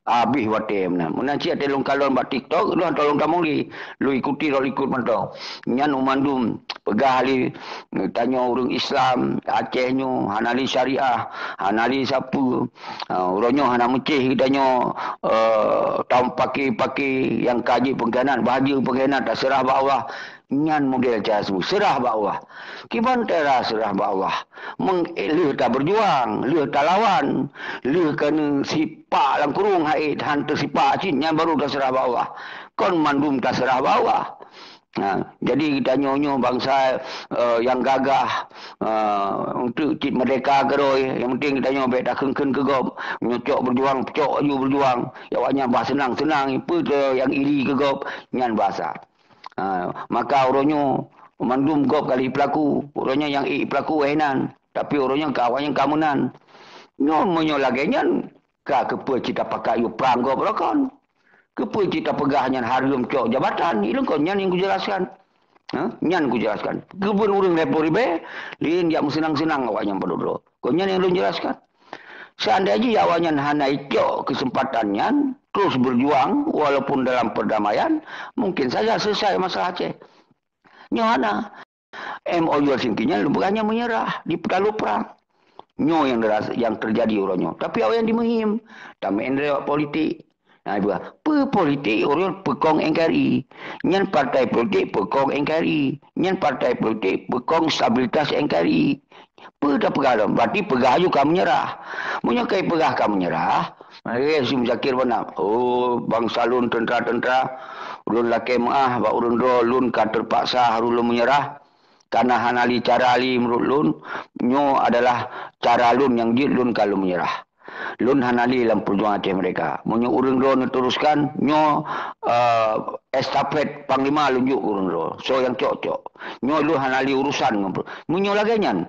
Habis watem na. Menanci ada long kalon buat TikTok, lu tolong kamu li. Lu ikuti lo ikut mantau. Nyan umandum pegah ali tanya orang Islam, Acehnya, hanali syariah, hanali sapu. Uronyo hana mecih kitanya tahun paki yang kaji pengkhianat, baju pengkhianat tak serah ba Allah. Nyan model jasmu serah ba Allah. Kiban tera serah ba Allah. Mengelih tak berjuang, lih tak lawan, lih kena sipak lang kurung haid hantu sipak cin nyan baru tak serah ba Allah. Kon mandum tak serah ba Allah. Jadi kita nyonyo bangsa yang gagah untuk cip merdeka keroi. Yang penting kita nyoba tak kengken kegop. Nyocok berjuang, pecok aju berjuang. Ya wanya bah senang-senang ipu yang iri kegop nyan bahasa. Maka orangnya mandum gop kali pelaku. Orangnya yang pelaku enan. Tapi orangnya kawannya kamunan. Nyon menyo lagi nyan. Kepa kita pakai yu perang gop rakon. Kepa kita pegahnya harum cok jabatan. Itu kau nyan yang kujelaskan. Nyan kujelaskan. Kebun urang lepo ribe. Lin yang senang-senang awaknya berdua. Kau nyan yang lu jelaskan. Seandainya awaknya hana icok kesempatannya. Terus berjuang walaupun dalam perdamaian. Mungkin saja selesai masalah Aceh. Nyohana. MOU Helsinki-nya bukannya menyerah. Di pedalu perang. Nyo yang terjadi orangnya. Tapi awak yang dimehim. Tak main lewat politik. Politik orang pekong NKRI. Nyan partai politik pekong NKRI. Nyan partai politik pekong stabilitas NKRI. Dah pegah dah. Berarti pegah juga menyerah. Menyakai pegah kamu menyerah. Si Muzakir benar. Oh, bangsa lun tentera-tentera. Ulun laki maah. Bak urun do lun kan terpaksa harus lun menyerah. Karena hanali cara ali menurut lun. Nyo adalah cara lun yang jid lun kalau menyerah. Lun hanali dalam perjuangan Aceh mereka. Menyo urang do teruskan. Nyo estafet panglima lunjuk urang do. So yang cok-cok. Nyo lun hanali urusan. Menyo lagi nyan.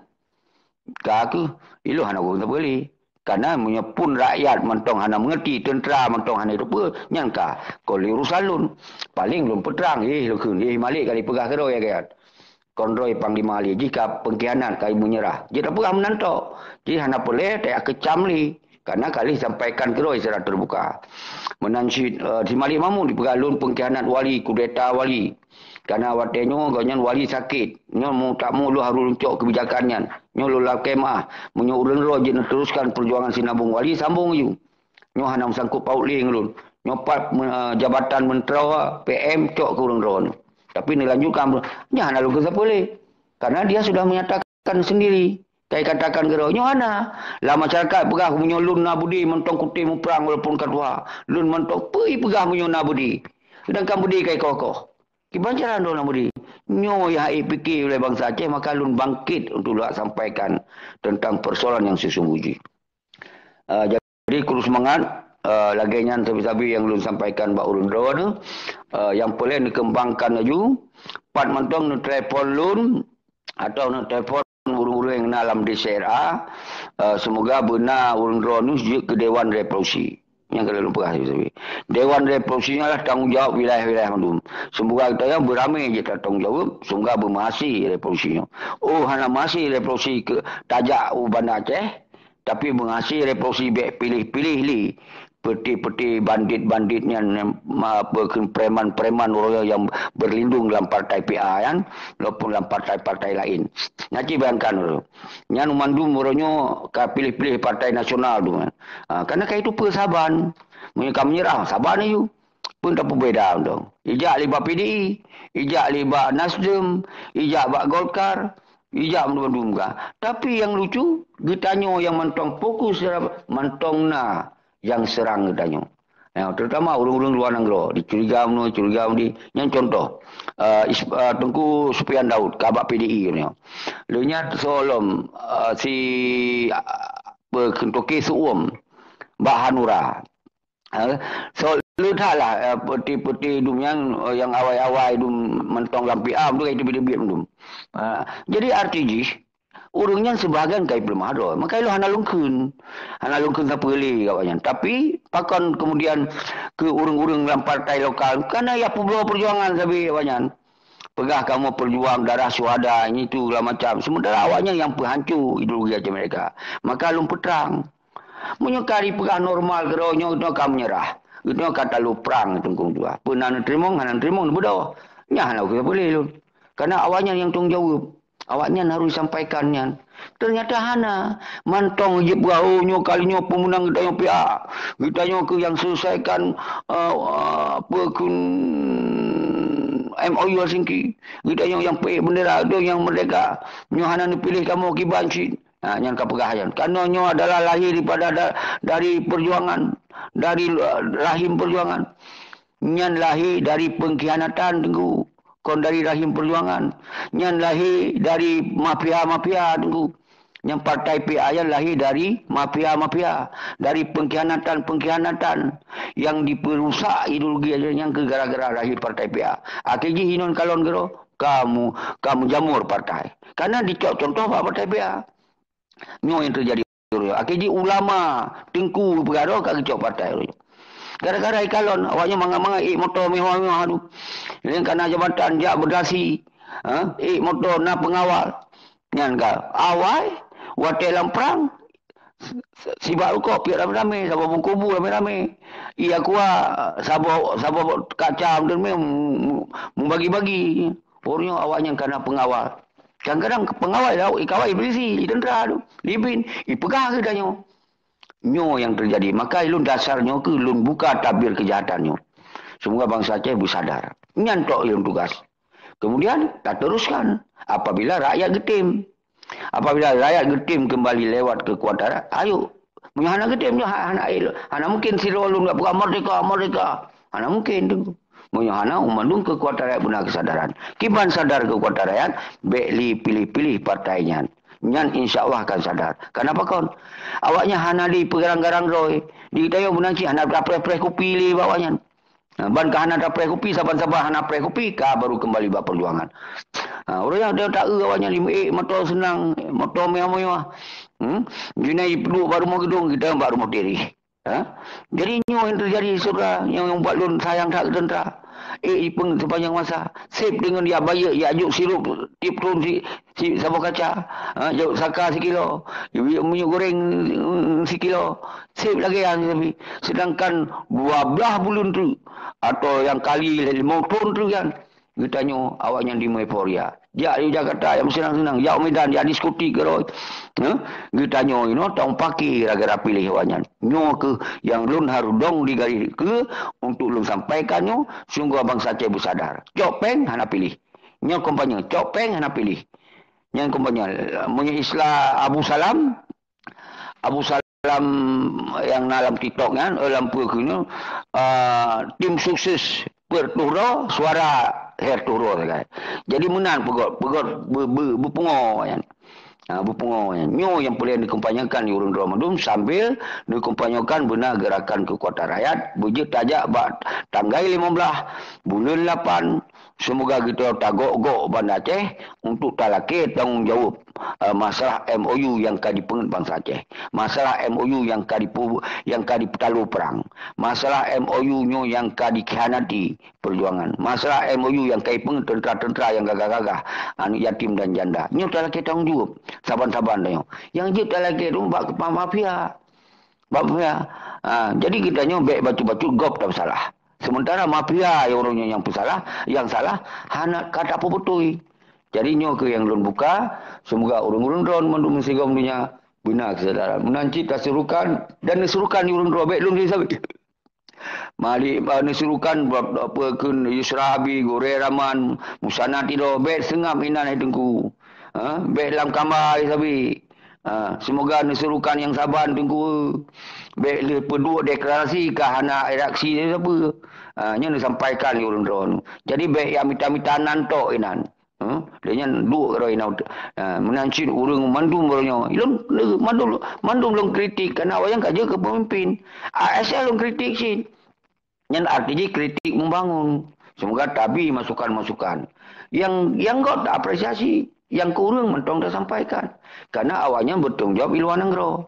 Kaku, ilu hana guna boleh. Karena punya pun rakyat mentong hana mengerti, tentera mentong hana itu pun nyangka. Kalau urusan lun, paling lun peterang, malik kali pegah keroi ya kan. Konroi panglima ali, jika pengkhianat kali menyerah. Jadi tak pegah menantok. Jadi hana boleh, tak kecam li. Karena kali sampaikan ke roi secara terbuka. Menansyid si Malik Mahmud dipegalun pengkhianat wali, kudeta wali. Karena watenyo ganyan wali sakit. Nyo mu tak mu lu harus luncok kebijakannya. Nyo lu la kemah. Menyo urang ro je teruskan perjuangan sinabung wali sambung you. Nyo hanam sangkut pauling lun. Nyopat jabatan mentera PM cok ke urang ro. Tapi dilanjutkan nya hana lu ke boleh. Karena dia sudah menyatakan sendiri. Kayak katakan ke ro nyo hana. Lah masyarakat pegah menyo lun nabudi mentong kuti mu perang walaupun kadua. Lun mentong pei pegah menyo nabudi. Sedangkan budi kai kokoh. Kebancaran orang budi. Nyo yang fikir oleh bangsa Aceh, maka lun bangkit untuk sampaikan tentang persoalan yang sesungguhnya. Jadi kurus semangat. Lagainya sabi-sabi yang lun sampaikan Pak Urun Rawa tu. Yang boleh dikembangkan laju. Pat mantong nu telefon lun. Atau nu telefon urung-urung yang dalam DCRA. Semoga benar Urun Rawa nu ke Dewan Revolusi. Yang kalau lupa Dewan Revolusinya lah tanggungjawab wilayah-wilayah Mandum. Semoga kita yang beramai je tanggungjawab. Semoga bermahasi revolusinya. Oh, hanya masih revolusi ke tajak Bandar Aceh. Tapi mengasih revolusi pilih-pilih li. Peti-peti bandit-banditnya, preman-preman yang berlindung dalam partai PA kan, maupun dalam partai-partai lain. Nanti bayangkan dulu. Yang Mandum orangnya pilih-pilih partai nasional tu kan. Karena kayak itu persaban. Mereka menyerah, sabar ni you. Pun tak berbeza dong. Ijak libat PDI, ijak libat Nasdem, ijak bak Golkar, ijak Mandum kan. Tapi yang lucu, ditanya yang mentong fokus mentong yang serang katanya. Terutama orang-orang luar negeri dicuriga di yang contoh Tengku Supian Daud kabak PDI ni. Lunya solom si Kentucky Suum Mbak Hanura. So lu lah peti-peti dum yang awai-awai dum mentong lampi tu itu bibit dum. Jadi artinya urungnya sebahagian kai belum ada. Maka lu hana lungkun tak boleh kawannya. Tapi pakon kemudian ke urung-urung dalam partai lokal karena ya perjuangan sabi kawannya. Pegah kamu perjuang darah syuhada ini tu lah macam. Sementara awaknya yang penghancur ideologi aja mereka. Maka lu peterang. Menyukari pegah normal geronyo itu kamu nyerah. Itu kata lu perang tunggung dua. Penan terima bodoh. Nya hana kita boleh lu. Karena awaknya yang tanggung jawab. Awaknya harus sampaikannya. Ternyata hana. Mantong je beraunya kalinya pemenang kita yang pihak. Kita yang ke yang selesaikan MOU Helsinki. Kita yang pihak bendera ada yang merdeka. Nyo hana pilih kamu kibanci. Yang kepegahan. Karena nyo adalah lahir dari perjuangan. Dari rahim perjuangan. Nyan lahir dari pengkhianatan tengku. Kon dari rahim perjuangan. Yang lahir dari mafia-mafia tunggu. Yang partai PA yang lahir dari mafia-mafia. Dari pengkhianatan-pengkhianatan. Yang diperusak ideologi yang ke gara-gara lahir partai PA. Akhirnya hinon kalon gero. Kamu jamur partai. Karena contoh partai PA. Ini yang terjadi. Akhirnya ulama tengku bergaduh kat kecok partai. Gara-gara ikalon, awaknya manga-manga motor mewah-mewah tu. Yang kena jabatan jak berdasi. Motor na pengawal. Yang awal, wadah dalam perang. Sibak rukuk, piak rame-rame. Sabah bungkubu rame-rame. Ia kuat, sabah kacam dan membagi-bagi. Pornya awaknya kena pengawal. Kadang-kadang pengawal dah, ikawal iblisi, tentera tu. Libin, pegah ke danyo. Nyo yang terjadi. Maka ilun dasarnya ke ilun buka tabir kejahatannya. Semoga bangsa Aceh bersadar. Nyantok ilun tugas. Kemudian tak teruskan. Apabila rakyat getim. Apabila rakyat getim kembali lewat kekuatan. Ayo. Hana getim. Hana mungkin siro ilun tak buka merdeka. Hana mungkin tu. Hana umandung kekuatan rakyat benar kesadaran. Kiban sadar kekuatan rakyat. Bekli pilih-pilih partainya. Nyan insyaAllah akan sadar. Kenapa kon? Awaknya hana di pergarang-garang roy. Di kita yang menanci hana pre kopi li bawanya. Ban ka hana pre kopi saban-saban hana pre kopi ka baru kembali buat perjuangan. Orang yang dia tak awaknya 5 motor senang, motor mewah-mewah. Junai perlu baru mau gedung kita baru mau diri. Jadi ini yang terjadi saudara yang buat lun sayang tak tentera. sepanjang masa. Sip dengan dia bayar, ya ajuk sirup, tip turun si sabuk kaca. Ajuk saka sekilo. Minyak goreng sekilo. Sip lagi yang tapi. Sedangkan 12 bulan tu, atau yang kali 5 tahun tu kan, kita tanya awaknya di Meporia. Dia di Jakarta yang senang-senang. Ya Medan, dia diskuti ke roh. Kita tanya, tahun pagi gara-gara pilih awaknya. Nyo ke yang lun harus dong digari ke untuk lun sampaikannya. Sungguh abang Aceh bersadar. Copeng, hana pilih. Nyo kompanya, copeng, hana pilih. Yang kompanya, punya Islah Abu Salam yang dalam TikTok kan, lampu kena tim sukses berturo suara herturo kan. Jadi menang pegot berpengo kan. Berpengo kan. Nyo yang boleh dikumpanyakan di urun Ramadan sambil dikumpanyakan benar gerakan kekuatan rakyat bujit tajak tanggal 15 bulan 8. Semoga kita tagok-gok Banda Aceh untuk talaki tanggung jawab masalah MOU yang kadi pengen bangsa Aceh. Masalah MOU yang kadi petalu perang. Masalah MOU nyo yang kadi khianati perjuangan. Masalah MOU yang kadi pengen tentera-tentera yang gagah-gagah anak yatim dan janda. Nyo talaki tanggung jawab. Saban-saban nyo. Yang je talaki tu bak mafia. Jadi kita nyo baik batu-batu gop tak salah. Sementara mafia yang orangnya yang bersalah, yang salah, hana kata apa betul. Jadi nyo ke yang lun buka, semoga orang-orang ron mandum segam dunia benar kesedaran. Menanci tasirukan dan nasurukan di urun robek lun disabit. Mali nasurukan apa kun Yusra Abi, Gore Rahman, Musanati robek sengam inan dengku. Baik dalam kamar disabit. Semoga nasurukan yang saban tunggu baik berdua deklarasi ke hana reaksi dia apa nya disampaikan di urun ron. Jadi baik yang mita-mita nanto inan dia nya duk ro inan menanci urang mandum orangnya mandum long kritik karena awak yang kaje ke pemimpin ASL long kritik sih nya artinya kritik membangun. Semoga tabi masukan-masukan yang kau tak apresiasi yang kurang mentong dah sampaikan karena awalnya bertanggung jawab iluan negara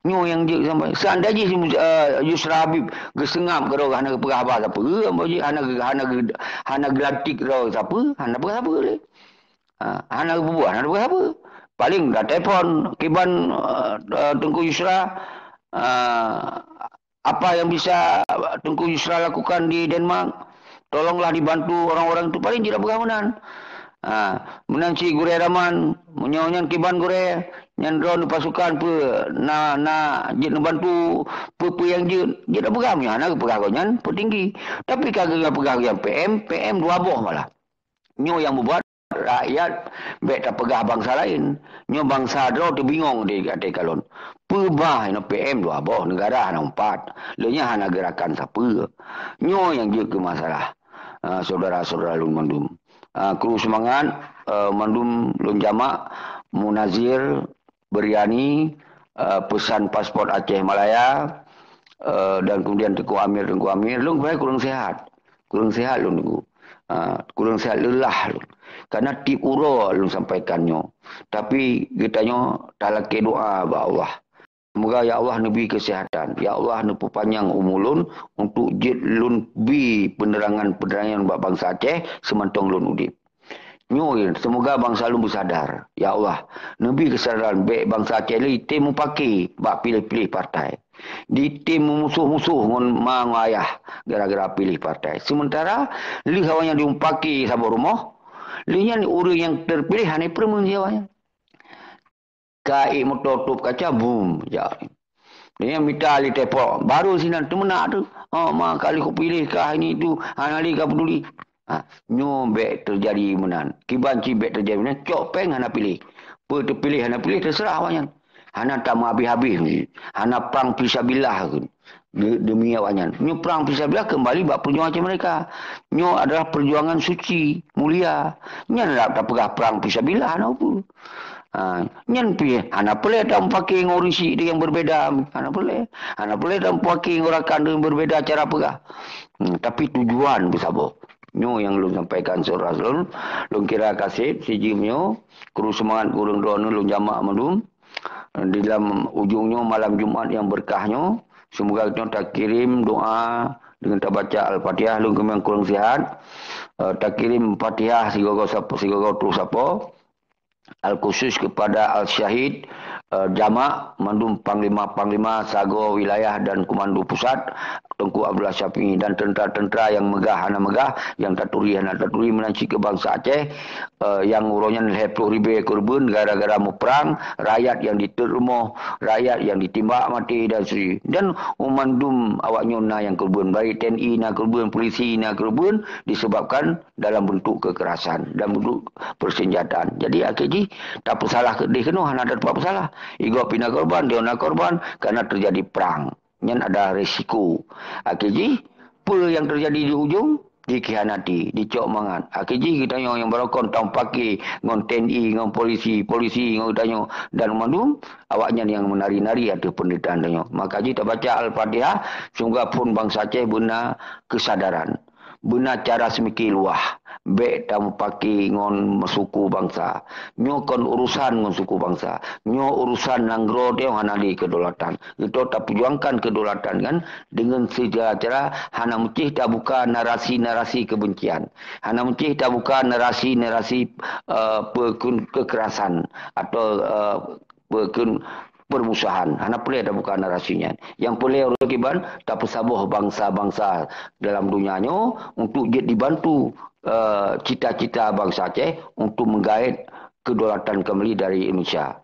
nyo yang je sampai seandainya si Yusra Habib gesengam ke hana pegah apa siapa hana gelatik ro siapa hana pegah apa le hana bubuh hana pegah apa paling dah telefon kiban Tengku Yusra apa yang bisa Tengku Yusra lakukan di Denmark tolonglah dibantu orang-orang itu paling tidak bergabungan. Menanci Gore Rahman menyonyan kiban Gore nyandron pasukan pe je bantu pe yang je dak pegang nya ana pegagonyan petinggi tapi kagak pegang yang PM 2 boh malah nyo yang membuat rakyat baik tak pegah bangsa lain nyo bangsa dro tu bingung di ate kalon pebah no PM 2 boh negara hana 4 leunya hana gerakan siapa nyo yang je ke masalah saudara-saudara lun mandum kru semangat mandum lun jamak munazir beriani pesan pasport Aceh Malaya dan kemudian Tengku Amir lun baik kurang sehat lun kurang sehat lelah lun karena tip uro lun sampaikannya tapi kitanya talaki doa ba Allah semoga ya Allah nabi kesehatan ya Allah nepu panjang umulun untuk jid lun bi penerangan bak bangsa Aceh semantong lun udip nyo semoga bangsa lun bersadar ya Allah nabi kesadaran baik bangsa Aceh li tim paki bak pilih-pilih partai di tim musuh-musuh ngon mangayah gara-gara pilih partai sementara li hawanya diumpaki sabar rumah li nya urang yang terpilih hanya permun jawanya kai mototup kaca boom ya dia minta ali tepo baru sinan tu menak tu kali ku pilih kah ini tu anali ka peduli nyobek terjadi menan kiban cibek terjadi menan copeng hana pilih terpilih hana pilih terserah awaknya hana tak mau habis-habis ni hana perang fisabilillah demi awaknya nyo perang fisabilillah kembali bak perjuangan mereka nyo adalah perjuangan suci mulia nya tak pegah perang fisabilillah hana apa nyan pi ana boleh tak pakai ngorisi dia yang berbeda ana boleh tak pakai ngorakan yang berbeda cara pegah tapi tujuan besabo nyo yang lu sampaikan surah lu kira kasih siji nyo kru semangat urang dono lu jamak mandum di dalam ujungnya malam Jumat yang berkahnya Semoga kita tak kirim doa dengan tak baca Al-Fatihah lu kemang kurang sihat. Tak kirim Fatihah sigoro terus apa. Al-khusus kepada Al-Syahid Jamak Mandum Panglima Sago Wilayah dan Komando Pusat Tengku Abdullah Syafi'i dan tentera-tentera yang megah hana megah yang taturi menanci ke bangsa Aceh yang urusnya 10,000 korban gara-gara mau perang, rakyat yang diterumuh, rakyat yang ditimbak mati dan umandum awak nyona yang korban, baik TNI na korban, polisi na korban disebabkan dalam bentuk kekerasan dan bentuk persenjataan. Jadi akhirnya tak bersalah dia kena hana ada tak bersalah. Igo pina korban, dia nak korban kerana terjadi perang. Yang ada risiko. Akhirnya apa yang terjadi di hujung dikhianati, dicok mangan. Akhirnya kita yang berokon tahun pagi ngon TNI, ngon polisi ngon tanya dan mandum awaknya yang menari-nari ada penderitaan tanya. Maka kita baca Al-Fatihah sehingga pun bangsa Aceh benar kesadaran. Benar cara semiki luah. Bek tamu paki ngon suku bangsa. Nyo kon urusan ngon suku bangsa. Nyo urusan nanggro dia hanali kedaulatan. Itu tak perjuangkan kedaulatan kan dengan segala cara hana mucih tak buka narasi-narasi kebencian. Hana mucih tak buka narasi-narasi kekerasan atau permusuhan. Hana boleh ada bukan narasinya. Yang boleh orang kiban tak persabuh bangsa-bangsa dalam dunianya untuk dia dibantu cita-cita bangsa Aceh untuk menggait kedaulatan kembali dari Indonesia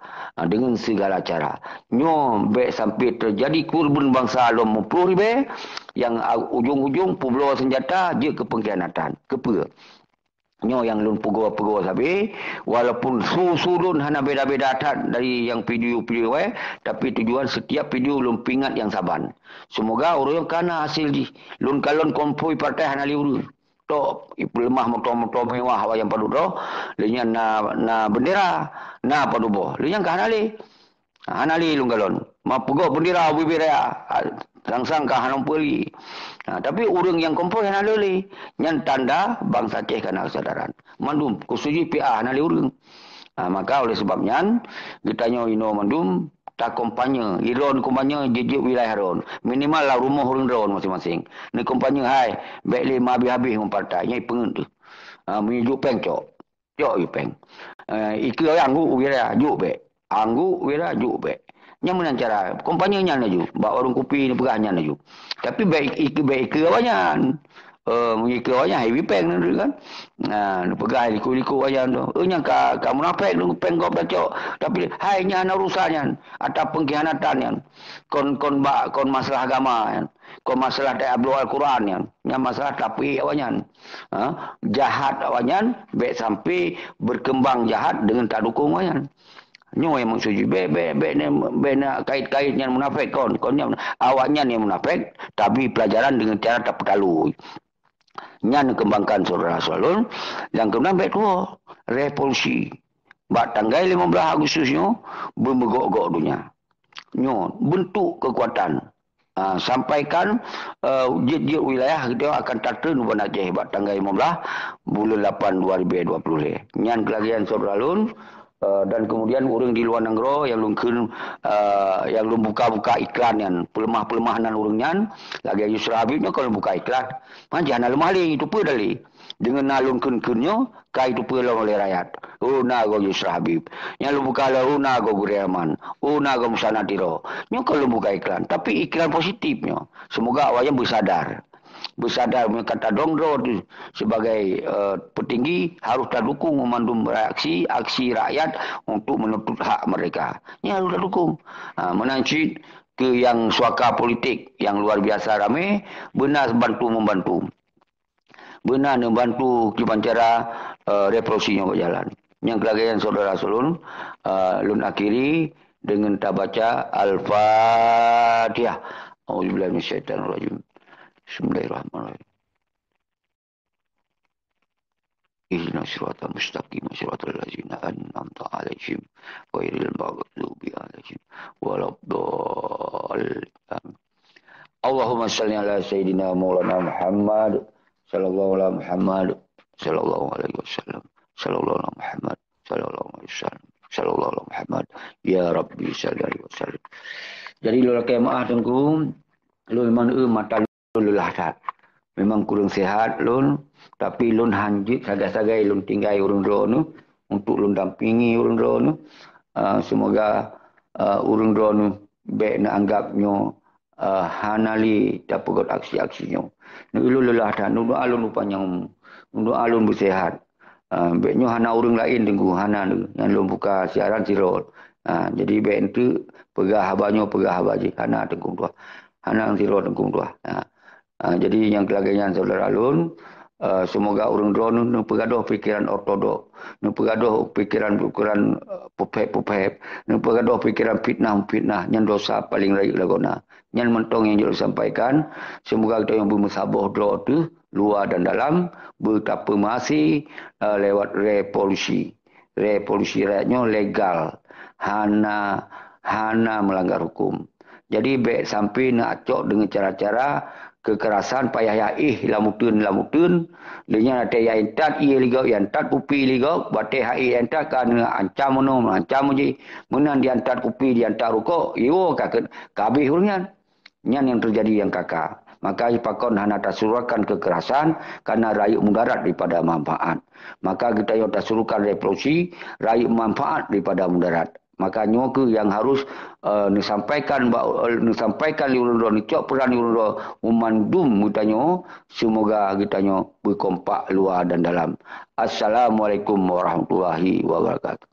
dengan segala cara. Nyo baik sampai terjadi korban bangsa alam 10,000 yang ujung-ujung pembawa senjata je ke pengkhianatan. Kepa. Nyo yang lun pegawai sabi walaupun susulun hana beda-beda atat dari yang video tapi tujuan setiap video lun pingat yang saban. Semoga orang yang kana hasil di lun kalon konvoy partai hana liuru. Tok lemah motor-motor mewah yang padu do lenya na bendera na padu boh. Lenya ka hana li lun kalon. Ma pegawai bendera bibiraya. Langsang ke hanam peli. Tapi orang yang kompor yang ada leh. Yang tanda bangsa Aceh kena kesadaran. Mandum, kusuji PA hana leh orang. Maka oleh sebabnya, kita nyo ino mandum, tak kompanya. Iron kompanya jejik wilayah ron. Minimal lah rumah orang ron masing-masing. Ni kompanya, hai, baik leh habis-habis mempartai. Nyai pengen tu. Menuju peng cok. Cok yu peng. Ika anggu wira, juk baik. Anggu wira, juk baik. Yang mana cara kompanyanya naju, bawa orang kopi ni pegahnya naju. Tapi baik ke awanyan. Mengikut awanyan heavy peng ni kan. Pegah liku awanyan tu. Yang ka munafik tu peng kau bacok. Tapi hai nya ana urusannya atau pengkhianatan yang kon masalah agama yang. Kon masalah tak ablu Al-Quran yang. Yang masalah tapi awanyan. Jahat awanyan baik sampai berkembang jahat dengan tak dukung awanyan. Nyo yang maksudnya be nak kait-kait yang munafik konnya awaknya yang munafik tapi pelajaran dengan cara tak perlu nyan kembangkan saudara salun yang kemudian baik tu revolusi bak tanggal 15 Agustusnya bermegok-gok dunia nyo bentuk kekuatan sampaikan jet-jet wilayah kita akan tata nuban Aceh bak tanggal 15 bulan 8 2020 nyan kelagian saudara salun. Dan kemudian orang di luar negara yang lum buka-buka iklan yang pelemah-pelemahan orangnya lagi Yusra Habibnya kalau buka iklan jangan lemah lagi itu apa dali dengan nalun kun-kunnya kai itu apa oleh rakyat nago Yusra Habib yang lu buka lah nago Guriaman nago Musanatiro nya kalau buka iklan tapi iklan positifnya semoga awaknya bersadar kata dongdro sebagai petinggi harus terdukung memandum aksi rakyat untuk menuntut hak mereka. Ini harus terdukung. Menancit ke yang suaka politik yang luar biasa ramai, benar membantu. Benar membantu gimana cara revolusinya berjalan. Yang kelagayan saudara Sulun, lun akhiri dengan tabaca Al-Fatihah. Auzubillahi minasyaitonirrajim. Bismillahirrahmanirrahim. Ihdinas siratal mustaqim siratal ladzina an'amta 'alaihim ghairil maghdubi 'alaihim waladdallin. Allahumma shalli ala sayyidina Maulana Muhammad sallallahu alaihi Muhammad sallallahu alaihi wasallam sallallahu alaihi Muhammad sallallahu alaihi wasallam sallallahu alaihi Muhammad ya Rabbi sallallahu alaihi wasallam. Jadi lula kemaah tengku Lun memang mata lun lelah dah. Memang kurang sihat lun. Tapi lun hanjit sagai-sagai lun tinggal urung roh nu. Untuk lun dampingi urung roh nu. Semoga urung roh nu baik nak anggapnya hanali dapat aksi-aksinya. Nu lun lelah dah. Nu doa lun upanya. Nu doa lun bersihat. Baiknya hana urung lain tunggu hana nu. Yang lun buka siaran sirol. Jadi baik itu pegah habanya je. Hana tengkung tua. Hana sirol tengkung tua. Jadi yang kelagaian saudara lun. Semoga urung drone nu pegaduh pikiran ortodok. Nu pegaduh pikiran pupep. Nu pegaduh pikiran fitnah. Yang dosa paling raih lagona. Yang mentong yang jauh sampaikan. Semoga kita yang bermusabah doa tu. Luar dan dalam. Betapa masih lewat revolusi. Revolusi rakyatnya legal. Hana melanggar hukum. Jadi baik sampai nak acok dengan cara-cara kekerasan payah yaih lamutun lenya ada yang tat ia liga yang tat pupi liga bate hai yang tat kan ancam je menan dia tat pupi dia tat rukuk yo kabeh hurungan nyan yang terjadi yang kakak maka ipakon hana tasurakan kekerasan karena rakyat mudarat daripada manfaat maka kita yang tasurukan revolusi rakyat manfaat daripada mudarat maka nyoke yang harus disampaikan liurun ni cok peran liurun umandum gitanyo semoga gitanyo berkompak luar dan dalam. Assalamualaikum warahmatullahi wabarakatuh.